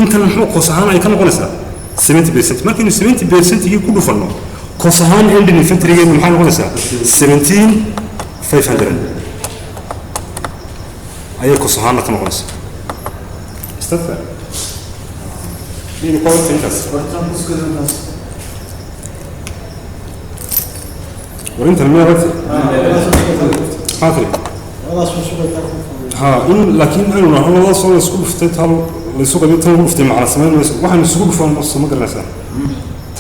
intan muxuu cost ahaan ay ka noqonaysaa 70% markaynu 70% ku dhufano cost ahaan ending inventory-ga maxay noqonaysaa 17500 ayay cost ahaan ka noqonaysaa استفدت مين قوي تنكس وانت المية رتي حاضر ها إن لكن أنا والله صار السوق فتت هذا السوق اللي تنقل فتت مع السمان واحد السوق فان نص ما قدرنا سان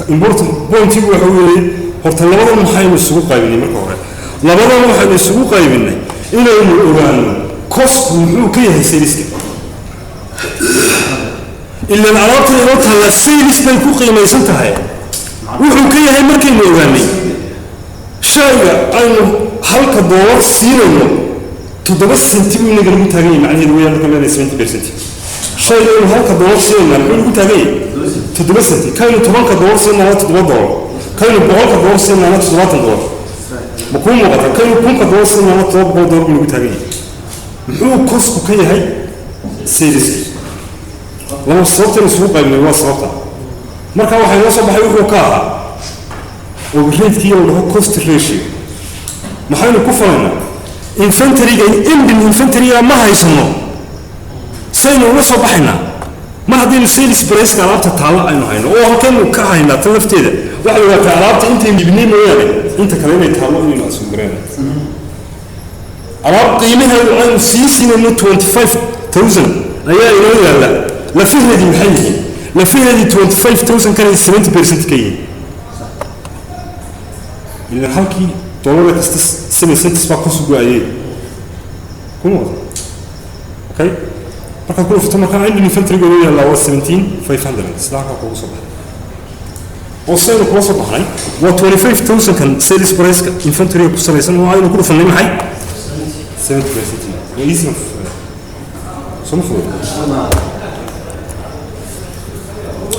إمبورت بون تيجي وحولي هرت لبض محايل السوق قايبني مركورة لبض محايل السوق قايبني إلى يوم الأوران كوست محو كيه سيريسك إلا العلاقة اللي قلتها السيلس بيكون قيمة يسنتها وحو كيه هاي مركي الأوراني شاية أنه حلقة دور سيرينو تدبس سنتيم نقدر نتاجي معني الويا نكمل 70% شاية أنه حلقة دور سيرينو نقدر نتاجي تدبس سنتي كاين تبانك دور سيرينو لا تدبس دور كاين بقولك دور سيرينو لا تدبس دور بكون مقطع كاين بقولك دور سيرينو لا تدبس دور نقدر نتاجي محو كوسكو كيه هاي سيلس لما صوت السوق اللي هو صوته marka waxa inoo soo baxay wuxuu ka ahaa oo reedkii oo cost ratio maxaynu ku falanaa inventory-ga ending inventory-ga ma haysano saynu uga soo baxaynaa ma haddii sales price-ka alaabta taala aynu hayno oo halkan ka haynaa tan lafteeda waxa laga taa alaabta intay dibnay mooyaane inta kale inay taalo inaynu asum gareen alaab qiimaheedu aynu sii siinayno 25000 ayaa inoo yaala la fihradi maxay yihiin la fihradi 25000 kan 70% ka yihiin إذا حكي دولار كستس سنة سنتس باكوس جوايي كم هذا؟ أوكي؟ مركب كله في تمكان عندي نفنتري جوايي الله هو 17500 سلاح كله صباح وصلنا كله صباح هاي و 25000 كان سيلز برايس انفنتري بوصل يسمى هاي نقول في النهاية هاي 70% وإيزي صنفه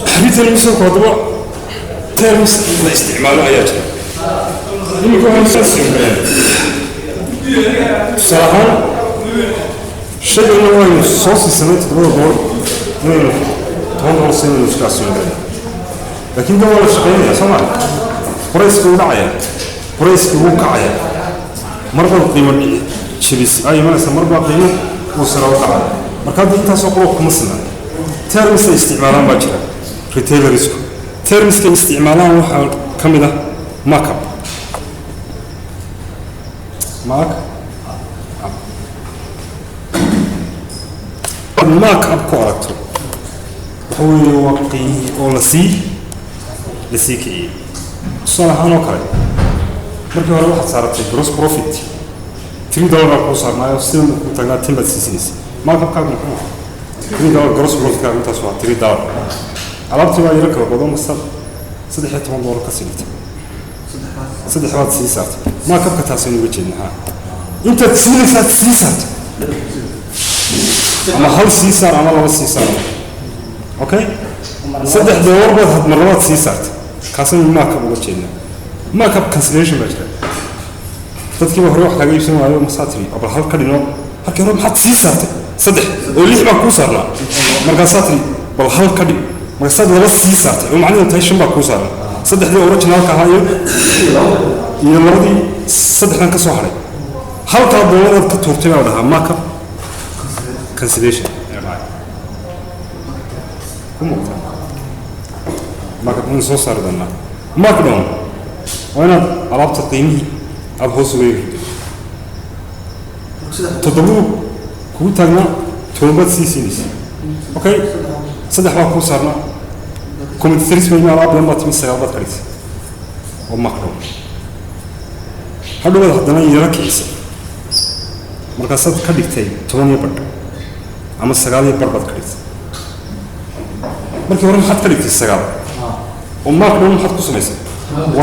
حديث المسلم قادوا ترمس لاستعماله حياته لما يكون مسلسل صراحة الشيء اللي هو الصوص السنة تدور دور تهون سنة الإسكاسيون لكن ده ولا شيء يا سمع بريس كودعية بريس كوقعية مرة القيمة شريس أي من اسمه مرة قيمة وسراوقعية مركز أنت سوقك مثلا ترمس استعمالان باجرة ريتيل ريسك ترمس استعمالان وحال كمده ماك اب ماك اب كورتو هو وقي او لسيكي صراحه انا كاي markii hore waxa saaratay gross profit $3 ku saarnaayo sidoo ku tagnaa timber CCS marka ka $3 gross profit ka inta soo $3 alaabtii waa yara ka wado masal $13 ka sinta saddex waad sii saartay ma kabka taasoo uga jeednaa inta sii saartay ama hal sii saar ama laba sii saar okay $3 baad had marwaad sii saartay kaasoo ma kab uga jeednaa ما كاب cancellation بجرا تذكر هو روح لاقي شيء معلوم مساتري أبغى هل كدينه هل كانوا محط سيسات صدق وليش ما كوسرنا ما قصاتري بل هل كدي ما قصاد ولا سيسات ومعنى تايشن ما كوسرنا صدق ده أوريجينال كهاي يمرضي صدق أنا كسوحري هل كان دولار كتورتنا ولا ما كاب cancellation كم ما كاب من صوصار دنا ما كدون وأنا عرفت قيمه أبغى سويه تدبو كوتانا توبة سيسينيس اوكي صدح واحد صارنا كومنت 3 من العاب لما تمي سيارات كريس وماكرون هذا هذا يركز مركزات كديكتي توني برد أما السجال بربط كريس مركز ورم حد كديكتي السجال وماكرون حد كوسميس $1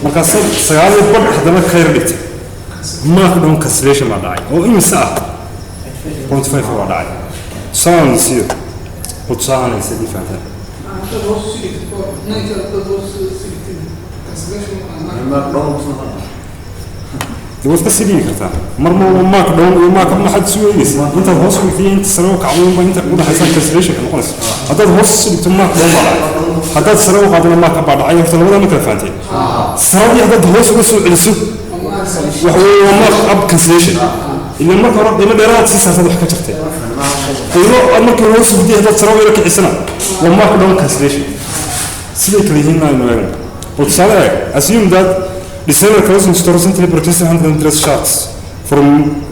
مركزات السجال برد هذا خير ديكتي ماكرون كسليش ما داعي وإن ساعة 0.5 هو داعي ساعة نسير وساعة نسير فهذا دوست كسيدي كرتا مرمو ماك دون وماك ما حد سويس انت هوس في انت سروك عموما انت قد حسن كسريشن خلاص هذا هوس اللي تماك دون هذا سروك هذا ما كبعد عير تلودا ما كفانتي سروي هذا هوس بس علسو وهو ماك اب كسريشن إلا ما كرب إما ديرات سيسا هذا حكى شفتي إذا أما كروس بدي هذا سروي لك عسنا وماك دون كسريشن سيدي كليهنا المهم وتصالح assume that the seller closing store recently purchased 100 dress shirts from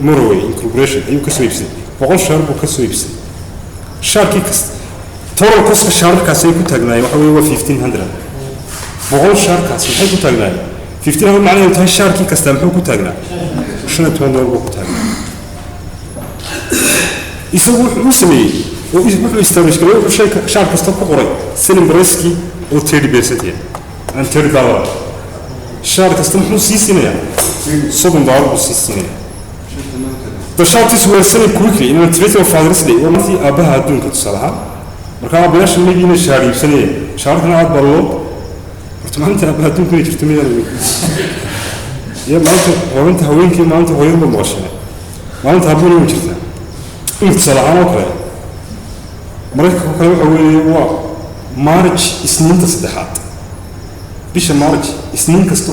Norway in corporation أيوة كسويبسي وقول شارب وكسويبسي شاركي كست total cost شارب كاسي كتاجناي وحوي هو 1500 وقول شارب كاسي حي كتاجناي 1500 معناه ينتهي شاركي كست محو كتاجنا شنو $2 كتاجنا يسوي مسمي ويسوي يستورش كله شيء شارب كست بقري سلم بريسكي وتيري بيرسيتين عن $30 شارك استمحوا سيسينيا $7 سيسينيا the shart is well selling quickly in a trade of Father's Day ومثي أباها دون كتصلها مركا بلاش ميجينا شاري بسنة شاركنا عاد بالله برتمان أنت أباها دون كني ترتمي يا ما أنت وأنت هوين كي ما أنت هوين بالمواشنة ما أنت هبوني وجرتها أنت صلاحنا وكذا مركا كانوا هوين هو مارج سنين تصدحات بيش مارج سنين كستو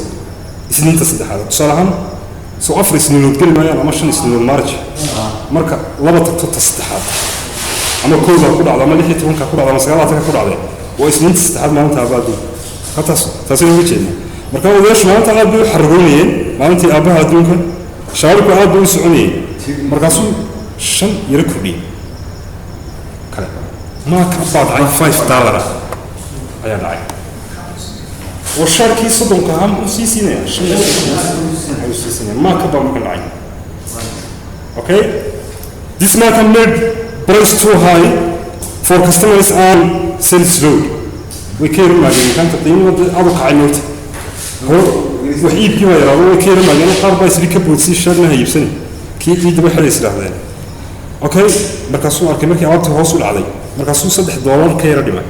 سنين تصدحات صراحة سو أفر سنين وتقول ما يعني ماشين سنين مارج مركا لبط تصدحات أما كوزا كل على مليحة هون كل على مسألة كل عليه وسنين تصدحات ما أنت أبادو هتاس تاسين وجهنا مركا وليش ما أنت أبادو حرقونيين ما أنت أباها دونك شارك أبادو يسعوني مركا سو شن يركبين كلا ما كبعد عين $5 أيا داعي والشاركي صدق كهم سيسينيا شنو سيسينيا ما كبر مكان عين okay this market made price too high for customers and sales low وكير ما جن كانت تقييم أبوك عينوت هو وحيد كي ما يرى وكير ما جن قارب يسري بوتسي الشرنا هي بسنة كي يدبر حد يسرع ذلك okay مركزو أركمك يا عبد هوسول علي مركزو $6 كير دماء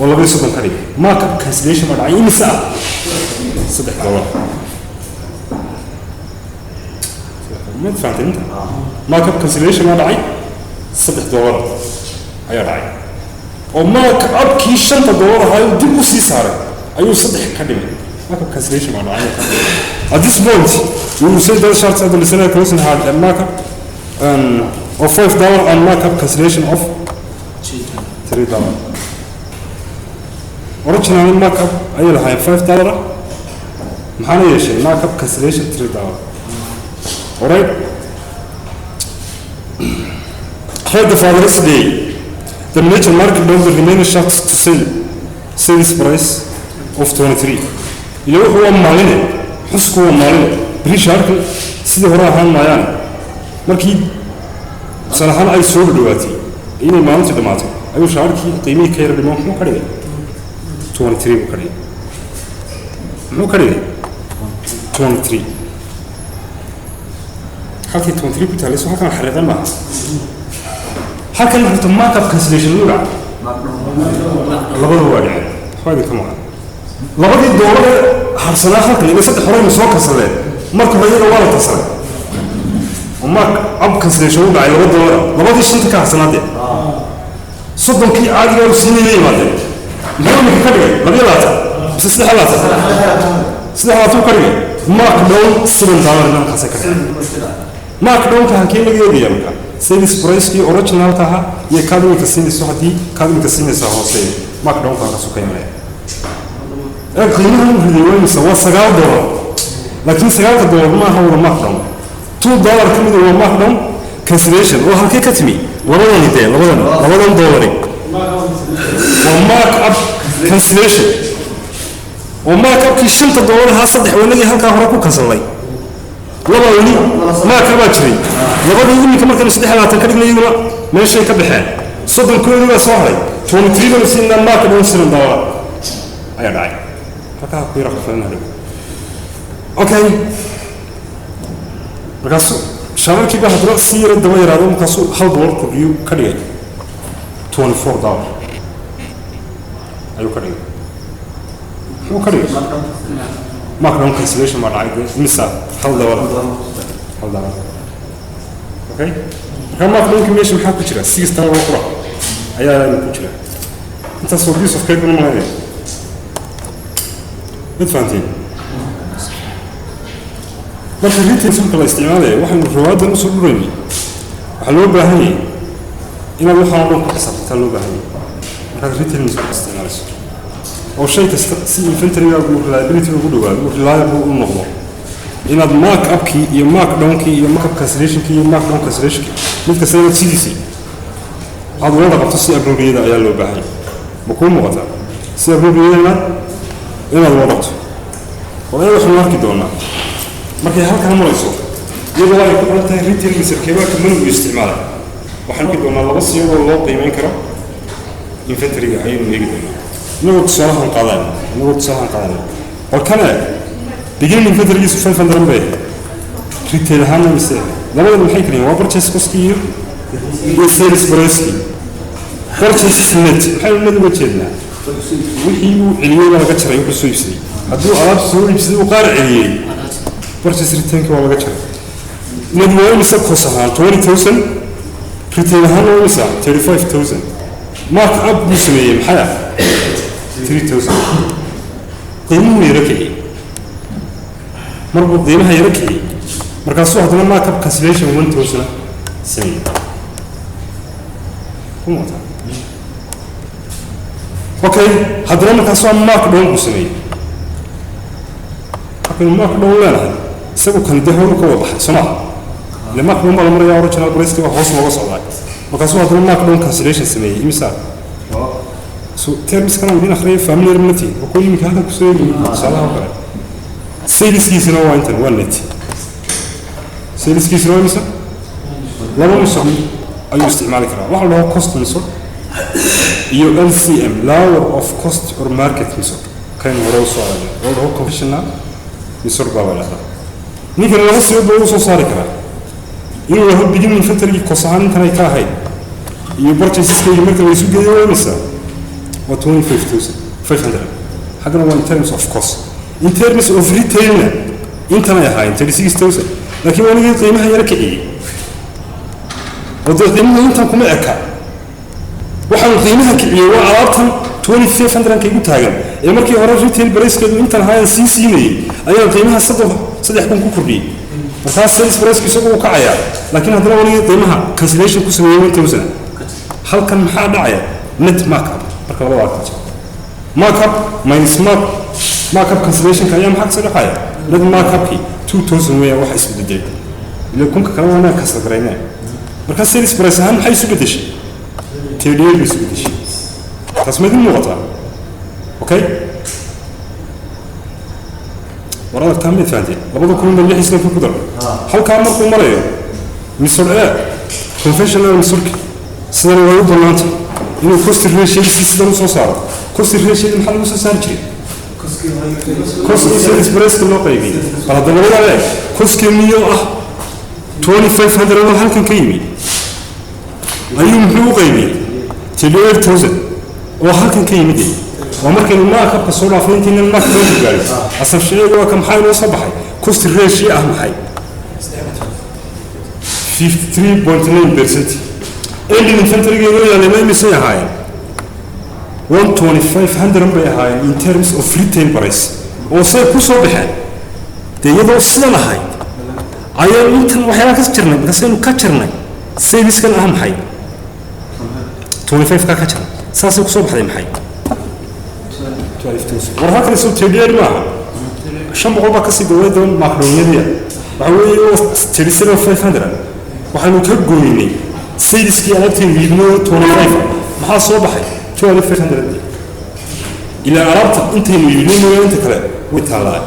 والله بيصير بالقريب ما كانسليشن ما دعي مساء $6 ما دفعت انت ما كانسليشن ما دعي $6 ايوه دعي وما ابكي $5 هاي دي وسي صار ايوه صدق كلمه ما كانسليشن ما دعي at this point we will say that short of the listener closing hard and markup of $5 and markup cancellation of $3 original markup أي لها $5 محنا يشيل markup cancellation $3 alright head the Father's Day the major market does the remaining shops to sell sales price of 23 اللي هو مالنا حسكو مالنا بريش هارك سيد وراها مايان مركي صراحة أي سوق دلوقتي إني ما أنت دماغي أي شاركي قيمة كير دماغ مو كريه 23 بكري مو كريه 23 حكي 23 بتاعي سو حكي حريقا ما حكي نحط ما كاب كانسليشن لولا لبض واجع هذا كمان لبض الدولة حرصنا حكي اللي بس حرام مسوق كسلة مركب هي ولا تصل وما أب كانسليشن لولا على لبض الدولة لبض الشنطة كحسنا دي صدق كي عادي ولا سنين ليه ما دي اليوم كريه ما بيلاته بس سلاحاته كريه ماك دون $7 من خسك ماك دون كان كي لقيه دي أمك سيلز برايس كي أوريجينال تها يكادو يتسيني سوحدي كادو يتسيني سوحسين ماك دون كان خسوك يملأ القيمة اللي وين سوا $7 لكن $7 ما هو ماك دون $2 كم هو ماك دون كانسليشن وهالكي كتمي ولدني ده لبدن دولاري ومارك اب كانسليشن ومارك اب كيشنت دولار ها صدح ونجي halka hore ku kansalay laba wali ma ka bajri labada yimika markan 3 ka dhignayna meeshay ka baxeen soddon koodi waa soo haray 23 bal sinna ma ka doon sirin dawaa ayaa dhacay halka ku yara qafalna okay markaas شامل كيف هذا سير الدواء يرادون كسو هالدور كريو كريه 24 دولار أيوة كريه شو كريه ما كلام كنسليشن ما راعي مثال هالدور أوكي كم ما كلام كمية محاك كشرة سيس ترى وقرا أيها كشرة أنت سوبيس في كيف ما هي بتفهمين marka retail suuqa la isticmaalayo waxaan ruwaada u soo dhurayni waxa loo baahan yahay inaad waxaan dhan ku xisaabataa loo baahan yahay marka retail suuqa isticmaalayso oo shay kasta si inventory-ga reliability ugu dhawaado oo reliable u noqdo inaad mark up-kii iyo mark down-kii iyo mark up cancellation-kii iyo mark down cancellation-kii mid kasta inaad sidiisii aad wada qabto si agrooriyada ayaa loo baahan yahay ma kuu muuqataa si agrooriyada inaad wada qabto oo waxaan arki doonaa markay halkan marayso iyadoo ay ku qortay retail misirkeeba ka manu isticmaala waxaan ku doonaa laba siyadoo loo qiimeyn karo inventory-ga ayuu eegi doonaa inuu tusaalahan qaadana halkana beginning inventory is 500 bay retail ahaan mise labada maxay kaliya waa purchase cost iyo sales price purchase net waxay u jeednaa wixii uu celiyay laga jaray wuxuu soo iibsaday hadduu alaab soo iibsaday uu qaar celiyay purchase return ka walaga jira nadwaa imisa kosaha 20000 return ahaan waa imisa 35000 mark up buu sameeyey maxaa 3000 qiimuhu yara kiciyey markuu qiimaha yara kiciyey markaasuu haddana mark up cancellation 1000 sameeyey kumata okay haddana markaasuu mark down buu sameeyey laakiin mark down leedahay isagu kan dahoro ka wada xisnaa lama ku ma maraya original price ka hoos looga socdaa markaas waa mark down cancellation sameeyay imisa so terms kana wadina akhriye family remedy oo ku yimid hada ku soo yimid salaam kale sales kiisina waa intan waa net sales kiisina waa imisa laba musaam ayuu isticmaali karaa waxa loo cost miso iyo LCM lower of cost or market miso kan hore soo aaday oo conventional miso baa ninka laga soo boodo soo saari kara inuu yahay beginning inventory kosahan tan ay ka ahayd iyo purchases iyo marka la isu geeyo waa misa waa 25500 hadana waa in terms of cost in terms of retail intan ay ahayd 36000 laakiin waniga qiimaha yara kiciyay oo qiimaha intan kuma eka waxaan qiimaha kiciyay waa alaabtan 2500 ka igu taagan ee markii hore retail price-keedu intan ahayn siinayay ayaa qiimaha saddex kun ku kordhiyay markaas sales price isagu uu kacaya laakiin haddana waliga qiimaha cancellation ku sameeyay 1000 halkan maxaa dhacaya net markup marka laba waqti markup minus markup cancellation ka ayaa maxaa ka dhacaya net markup 2000 weeyaa waxa isku bedelay ila kunka kala wana ka sabrayna marka sales price ahaan maxay isku bedeshay teediyay isku bedeshay tasmadin muuqata okay ورا كامل فانتي لابد كل من يحس لك كذا هل كان مركو مريو مسرع كونفشنال مسرك سنة ويود لانت إنه كوست الريشيل سيستم صار كوست الريشيل محل مسار شيء كوست إسبريس كله قيمي على ضرورة عليه كوست كمية 2500 هل كان قيمي أيوم هو قيمي تلوير 1000 وهل كان قيمي دي ومركن ما كبر صورة فلنتين الماك دوم جالس أصل شيء هو كم حي وصباحي كوست الريشي أهم حي 53.9% اللي من فنتري يقول يعني ما يمسي هاي 12500 بي هاي in terms of retail price وصير كوسو بحال تيجي وصلنا هاي أيام أنت وحياة كسرنا بس إنه كسرنا سيريس كان أهم حي 25 كسرنا ساسي كوسو بحال حي ورهاك نسوي تبيع معه شام بقول بك سيد ويدون ماكرونية وعوي تريسيرو 500 وحنو كجويني سيلسكي ألبتين ويبنو 25 محا صوبحي 2500 إلى أرابط أنت ويبنو أنت كلا ويتعالى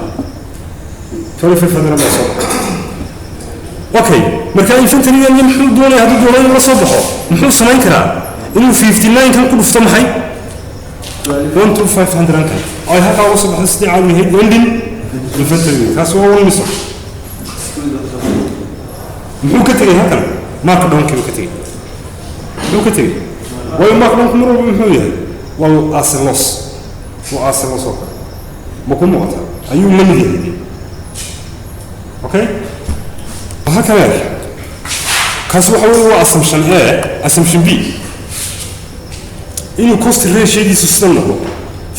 2500 ما صوبح أوكي مركان إنفنتري يمحو دولي هذا دولي ما صوبحه محو سمين كرا إنه 59 كان كله فتمحي 12500 كان أي هذا وصل حسني عالمي هيد لندن إنفنتري كاسو هو المصر محو كتير هكذا ما قدرون كيلو كتير محو كتير ويوم ما قدرون كمروا بمحو يهي والله أسلوس وأسلوس وكذا بكون مقطع أيوم من هذي أوكي وهكذا كاسو هو أسمشن A أسمشن B إنه كوست الريشيو دي سوستنبل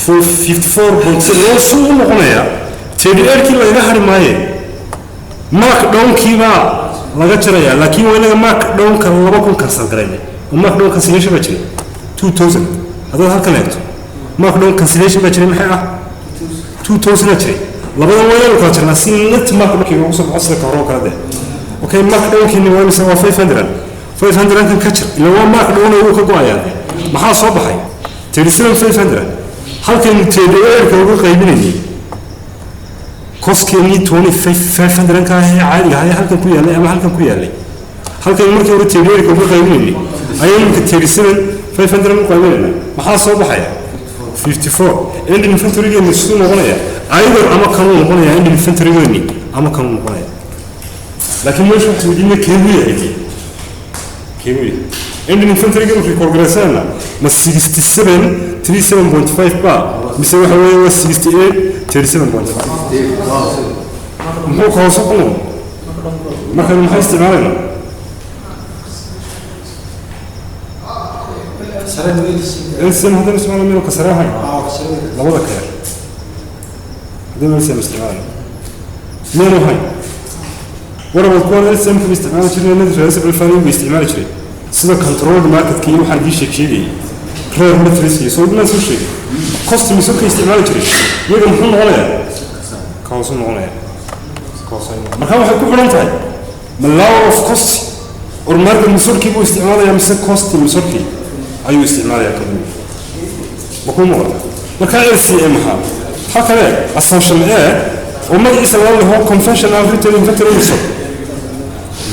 for 54.7 سو مقنعة تبي أركي لا ينهار معي ماك دون كيما laga jaraya laakiin waa inaga mark downka 2000 cancel gareeyay mark down cancellation ba jiray 2000 hadda halka leegto mark down cancellation ba jiray maxay ah 2000 jiray labada weeyaan ka jirna si net mark downki ugu soo baxay ka hor kale okay mark downki waa mise 500 kan ka jir ila waa mark down uu ka go'aya maxaa soo baxay 37500 halkan TDR ka ugu qaybinayay كوسكيني 2500 كان هي عادي هاي هلكن كو يالي اما هلكن كو يالي هلكن markii hore TDR ka ugu qaybinayay ayay ka 37500 ku qaybinayna maxaa soo baxaya 54 ending inventory ga soo noqonaya ayadoo ama kan uu noqonaya ending inventory weeni ama kan uu noqonaya laakiin meesha uu diina keebu yahay keebu ending inventory ga uu progressana ma 67 37.5 ba mise waxa weeye 68 37.5 محو خاصة قلنا ما كان محي استعمالنا السم هذا استعمال منه كسراها لا ولا كير هذا ما السم استعمالنا منو هاي ورا بتكون السم في استعمال شيء ندرس حسب الفني باستعمال شيء سيدا كنترول ماركت كيلو حد يشك شيء كلير متريس يسوي لنا شيء كوست مسوك استعمال شيء يقدر محو ولا كوسن ولا marka waxay ku xiran tahay malaw of cost or marka musulki buu isticmaalaya mise cost musulki ayuu isticmaalaya kadib bakuu muuqata marka LCM hakale assumption A oo magaciisa la yiraahdo conventional retail inventory reserve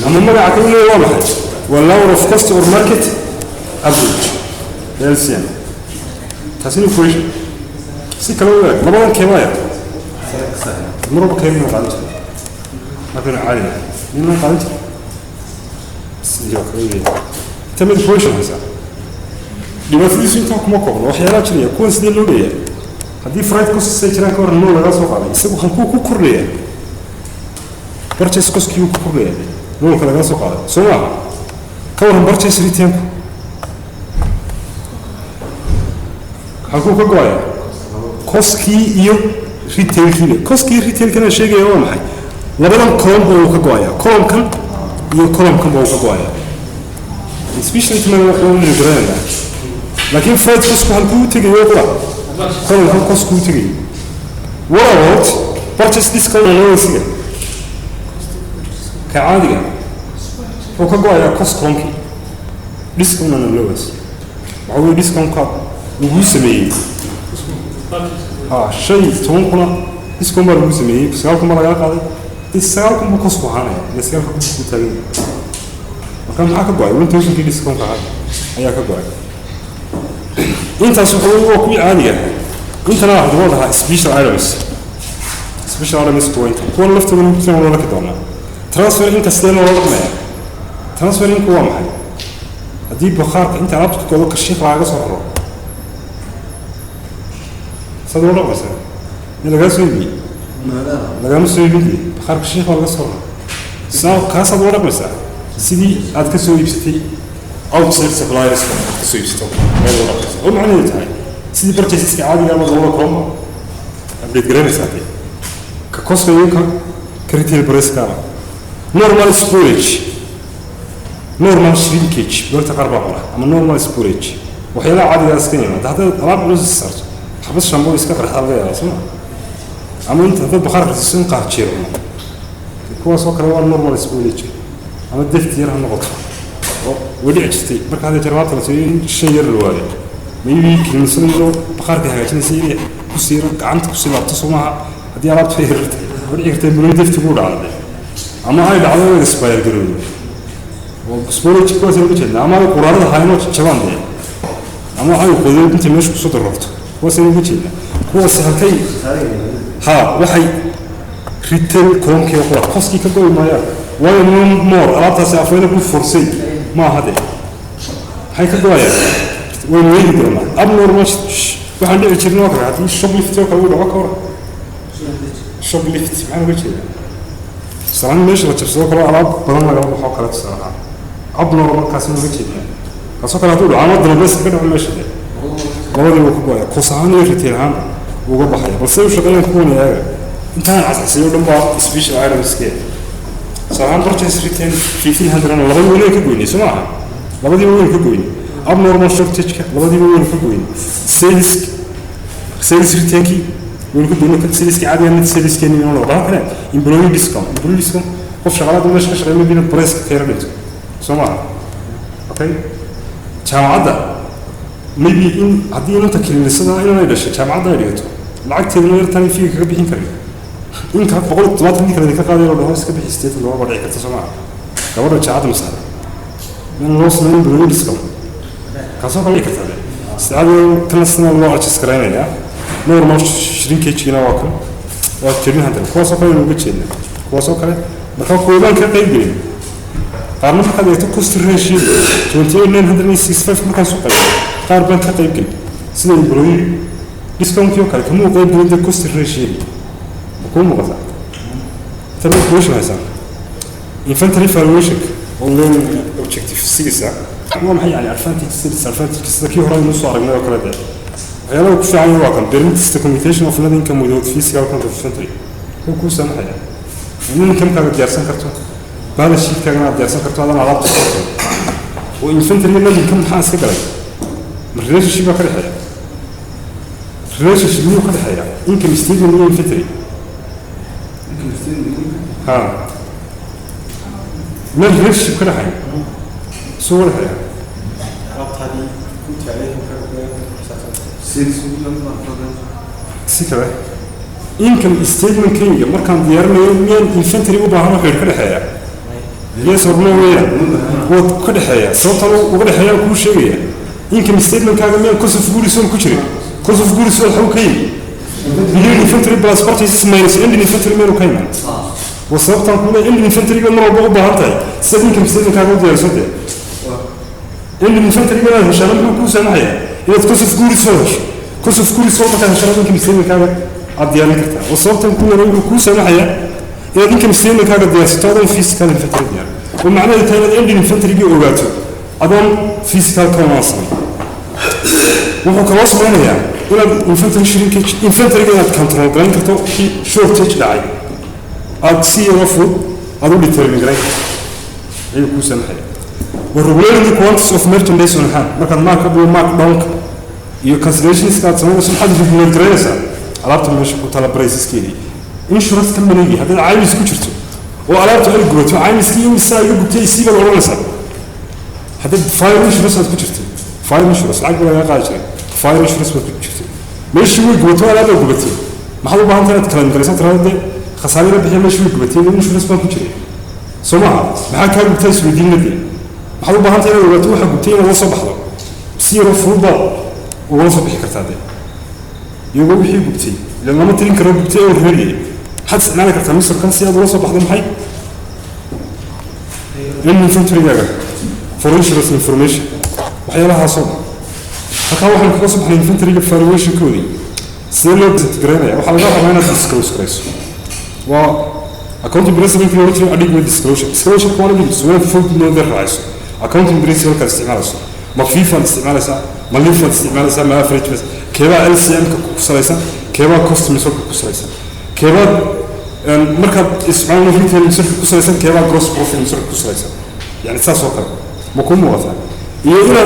ama magaca kale waa maxay waa lower of cost or market average LCM taasina equation si kale labadan keemaya مربع كيف من قالت ما كان عالي من قالت سيجاكري تمد بوشن هذا لما في سين تاك مكو وحيالات شنو يكون سنين لوليه هذه فرايد كوست سيترا كور نو لا سوق عليه يسبو خنكو كورليه برتشيس كوست كيو كورليه نو كلا سوق عليه سوا كور برتشيس ريتين حكو كغوايا كوسكي يو retail kile koski retail kana sheegay waa maxay labadan column buu ka gooyaa column kan iyo column kan buu ka gooyaa especially tuma waxuu leeyahay laakiin freight cost halkuu tagay waa column kan cost ku tagay what purchase discount loo siiyo ka caadiga oo ka gooyaa cost column discount loo siiyo waxuu discount ka ugu sameeyay شيء تون كنا إسكون بارو سميه بس قال كم مرة قال إسكال كم بكوس بحانة إسكال كم بتاعين وكان معك باي وانت وش كي إسكون كهذا أياك باي أنت سبحان وكوي عالية أنت لا أحد والله سبيشال ايرمز بوينت كون لفت من مثل ولا كدونا ترانسفير أنت سلام ولا ما ترانسفير إنك هو محل هدي بخارك أنت عرفت كذا كشيخ راجع صهره صدق ولا بس إذا جالس يبي لا جالس يبي بخارك الشيخ ولا صهره ساو كاسد ولا بس سيدي أتكسر يبستي outside suppliers كسر يبستي ولا بس هم عنده تاعي سيدي purchases كعادي قام ضوء كم أبديت جريمة ساتي كقصة يوكا كريتيل بريس كارا normal storage normal shrinkage دول تقرب عمره أما normal storage وحيلا عادي أسكني ما هذا طلاب بلوز السرج حبس شامبو يسكر حالة يا اسمع أما أنت هذا بخار السن قاعد تشيره كوا سكر هو normal storage أما دفت يرها نقطة ودي أجتي برك هذا جربات رسي شيء الرواية ما يبي كل سنة بخارك حاجة شيء سيرة كسيرة عندك كسيرة تصومها هذه عرفت فيه ودي يكتب من يدف تقول على ده أما هاي العالم يسباير قرون وسبورة تكون زي ما قلنا أما القرآن هاي نوع شبان ده أما هاي القدر أنت مش بصوت الربط هو زي ما قلنا هو سهلتي ها وحي ريتل كون كي أقول خاص كي كقول ما يا وين مور أراد تسافرين يكون فرصي ما هذا هاي كدوايا وين يقدرنا أبنور مش وعندي أشيرنا وكذا هذه الشغل يفتوك أول وكورة الشغل يفت معنا وجهه صراحة مش بتشوفه كله على بدنا نقول حقرة الصراحة أبنور ما كاسين وجهه كاسوك لا تقول عمود دربس كده ولا شيء ما ودي وكبايا قصاني يفتيل هم وقبح حيا بس يوش غير يكون يا أنت على أساس يقول لهم سبيشال عالم سكيل صراحة برجع سريتين في هذا أنا لغة ولا يكبوني سمعها لغة ولا يكبوني أبنور ما شفتك لغة ولا يكبوني سيلز ريتينكي ويكبوني سيلز كعادي أنا سيلز كاني من الله كنا يبروني ديسكون خوف شغلات ولا شغلات ما بين البريس كثير منه سمعها أوكي جامعة maybe إن عادي أنت كل سنة إنه ما يدش جامعة دايرته العكس إنه يرتني فيه كبيحين كريم إن كان بقول ما تني كذا كذا قادر ولا هو كبيح استيت اللي هو بدأ يكتب سماع كبر جامعة مسألة من الناس من بروني ديسكون كاسو كم يكتب استعادوا كل سنة الله أشيس كريمة يا نور ما شرين كيتشينا واكم وكرين هذا كواسو كله نبتشينا كواسو كله بخاف كلهم كقيدين قارن فقط يتوقف الرشيد 28965 مكان سوق قارن كقيدين سنة بروني ديسكون كيو كله كم هو قيد من الكوست الرشيد بكون مغزى تبي كوش هذا infantry evaluation online objective سيسا هو محي يعني advantage سيسا advantage كذا كيو هراي نص عرقنا وكذا ده هذا وكفي عن الواقع permit communication of learning كمودود physical content infantry هو كوسا محي إنه كم كان جالسين كرتون بعد الشيء كان جالسين كرتون هذا على وinfantry اللي كم حاس كذا مريش الشيء بكره حياة مريش الشيء مو كذا حياة يمكن يستيقظ من infantry ها ما مريش كذا حياة صور حياة ربط هذه كنت عليهم سكرة يمكن استيجمنت كينج مركان ديارنا يوميا infantry وباهنا غير كذا حياة ليس ربنا وكذا حياة صوتنا وكذا حياة كل شيء يمكن استيجمنت كذا مين كوسف جوريسون كشري كوسف جوريسون حوكين يجي infantry بلاس بارتيس ماينس عندي infantry مين وكيمان وصوتنا كنا عندي infantry من ربع وباهنتاي يمكن استيجمنت كذا ديار صوته عندي infantry من هالشغلة كوسا معي إذا تكوسف جوريسون كوسف جوريسون كان هالشغلة يمكن استيجمنت كذا عدياني كرتا وصوتنا كنا نقول كوسا معي إذا يمكن استيجمنت كذا ديار ستادم فيزيكال infantry ديار ومعناه إذا عندي infantry جوجاتو أدم فيزيكال كونسل وهو كلاس مانيا يعني ولا infantry شريك infantry كذا كنترول جرين كرتو في shortage داعي أكسي رفض أدو determine جرين إيه كوسا معي والregulating quantities of merchandise on hand marka mark down iyo considerations ka soo soo xad fi multiraysa alaabta meesha ku tala prices-keedi insurance company hadda caymis ku jirto oo alaabta ay gubato caymiskii imisa ay gubtay si bal oranaysa hadda fire insurance ku jirto fire insurance lacag laga qaadi jiray fire insurance ku jirto meesha way gubato alaabta gubatay maxaa u baahan tahay kala intaraysan tiraahdo khasaarada bixin meesha way gubatay insurance ku jiray Somaha maxaa ka gubtay Sweden waxaad u baahan tahay inaad ogaato waxa gubtay inaad la soo baxdo si yaro fududa oo la soo bixi kartaa de iyagoo wixii gubtay ilaan lama tirin karo gubtay oo reeriyay waxaad isticmaali kartaa misarkan si aad ula soo baxdo maxay infantry-gaaga for insurance information waxyaalahaasoo halkaa waxaan kaga soo baxnay infantry-ga valuation-koodii sidee loo disintegraynaya waxaa laga rabaa inaad disclose garayso waa accounting principle loo jiro adequate disclosure disclosure quality suwan fog loo daraayo accounting principle ka isticmaalayso ma fifa isticmaalaysa ma lifa isticmaalaysa ma average bas keeba LCM ka ku salaysan keeba cost method ku salaysan keeba marka isticmaalno retail method ku salaysan keeba gross profit method ku salaysan yani saas oo kale ma ku muuqata iyo ila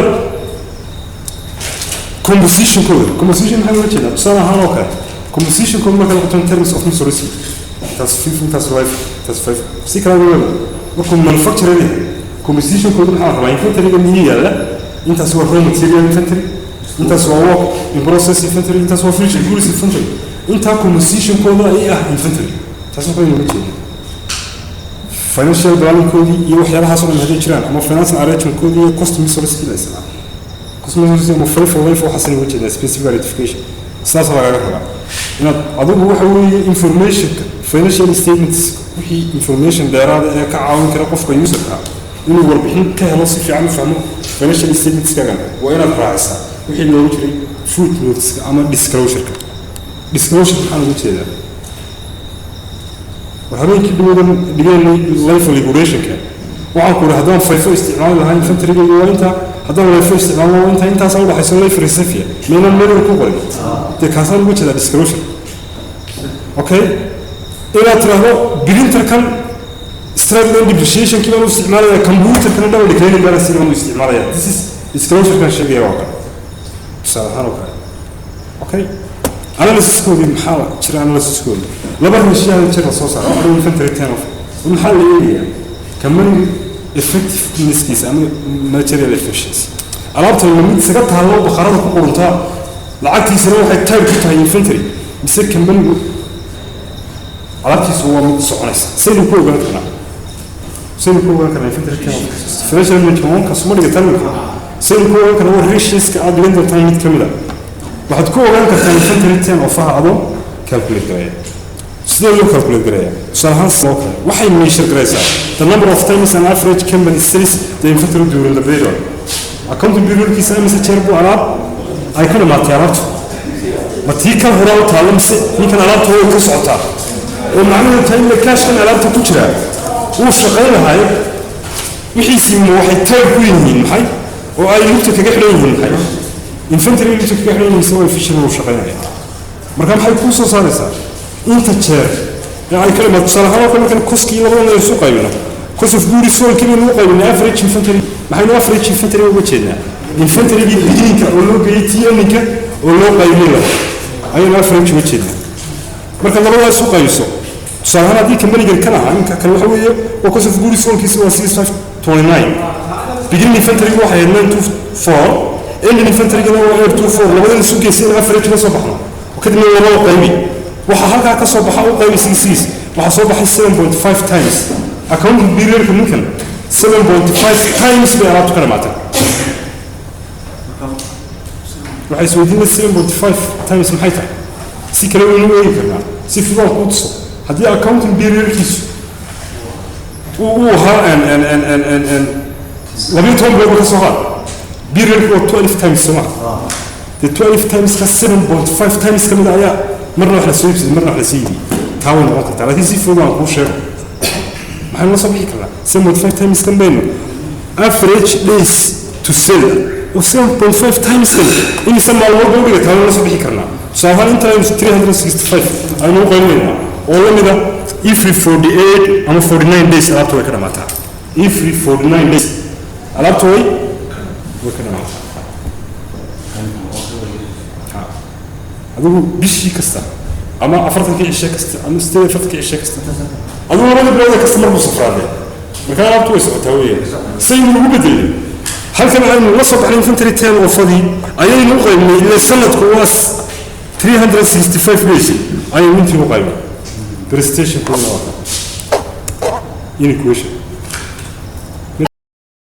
composition code composition waxa la jeedaa tusaale ahaan oo kale composition code marka la qabto in terms of resources تصفيف تصريف تصفيف سيكرا ولا وكم manufacturer composition كود محل ربع inventory جميلة لا أنت سوى raw material inventory أنت سوى work in process inventory أنت سوى finished goods inventory أنت composition كود إيه inventory تحسب كل يوم تيجي financial planning كودي يروح يلا حصل من هذه الجيران أما financial arrangement كودي cost measures كذا يسمع cost measures يوم فريف ولايف وحسن وجهه specific identification ساس ولا غيره إن أظن هو حوي information financial statements وهي information دارا كعاون كنا قف كيوسر إنه وربحين كهلاص في عام فهمه financial statements كمان وأنا الرئيس وهي اللي يجري food notes أما disclosure حنا وجهه وهذا كده بيجي لايف ريجوليشن كان وعقول هذا فايف استعمال هاي الفنتري وانت هذا لايف استعمال وانت صار حيصير لايف ريسيفيا من الميرور كوبري تكاسل وجه هذا ديسكلوجر اوكي الى ترى برينتر كان ستراند ديبريشيشن كده استعمال الكمبيوتر كان ده اللي كان درس انه استعمالها ذيس از ديسكلوجر كان شيء واقع صراحه اوكي analysis كودي محاولة شرع analysis كودي لبعض الأشياء اللي تشرح صوصها أو الفنتري تانوف والمحل إيه كمان effectiveness كيس أما material efficiency ألعبت لما سقطها الله بخارات قرنتها لعبت يسوي واحد تايب كتها الفنتري بس كمان ألعبت يسوي من صعنيس سيد كل بنات كنا الفنتري تانوف فلاش من كمان كسمر يتعلم سيد كل كنا هو الريشيس كأدلين التايم كاملة waxaad ku ogaan kartaa inventory time oo faacado calculate gareeya sidoo loo calculate gareeya salahan soo kale waxay measure gareysaa the number of times an average company sells the inventory during the period accounting period kiisa amase jeer buu alaab ay kana maatiyarato ma tii ka horaa taalamse ninkan alaabta way ka socotaa oo macnaheedu tahay in cash kan alaabta ku jira uu shaqaynahay wixiisii waxay taag ku yihiin maxay oo ay lugta kaga xiran yihiin maxay inventory اللي تكحنا يسوي في شنو شغالين مركب حي كوسو صارسا انت تشير يعني كلمه بصراحه كان كوسكي لبنا يسوق قايلنا كوسو في بوري سول كلمه مو قايلنا افريج انفنتري ما هي افريج انفنتري وجهنا انفنتري دي بيجيك ولو بيتي انك ولو قايلنا اي افريج وجهنا مركب لبنا يسوق قايسو صراحه دي كمبني كان كان waxa weeye oo كوسو في بوري سول كيسو 6529 بيجي انفنتري waxa 924 اللي الفنتري كانوا غير توفر لبدنا نسوق يصير افريج ما صبحنا وكده من وراء قيمي waxa halka ka soo baxa oo qaybi CCs waxa soo baxay 7.5 times account period mumkin 7.5 times bay aad kala maata waxay soo diin 7.5 times maxay tahay si kale weyn weyn karna si fiican ku tuso hadii account period kiisu uu ha an labi toon bay ka soo qaad period of 12 times سمع the 12 times 7.5 times كم ده مرة واحدة سويبس مرة واحدة سيدي تعاون وقت على كيسي فوق عن كوشر ما حنا صبي كلا 7.5 times كم بينه average days to sell و 7.5 times كم إني سمع الوقت بقول تعاون صبي كلا سواء أنت 365 أنا مو قايلين ولا ماذا every 48 أو 49 days على طول كده ماتا every 49 days على طول وكنا هذا بشيء كسر أما أفرط في عشاء كسر أما استوى فرط في عشاء كسر هذا هو ما نبغى كسر مصفر هذا مكان عبد ويسع تويه سيد من بدل هل كان عين وصف على الفنتري تان وفضي أي نقطة من إلى سنة كواس 365 بيسي أي من في مقايمة بريستيشن كل واحد إنكويشن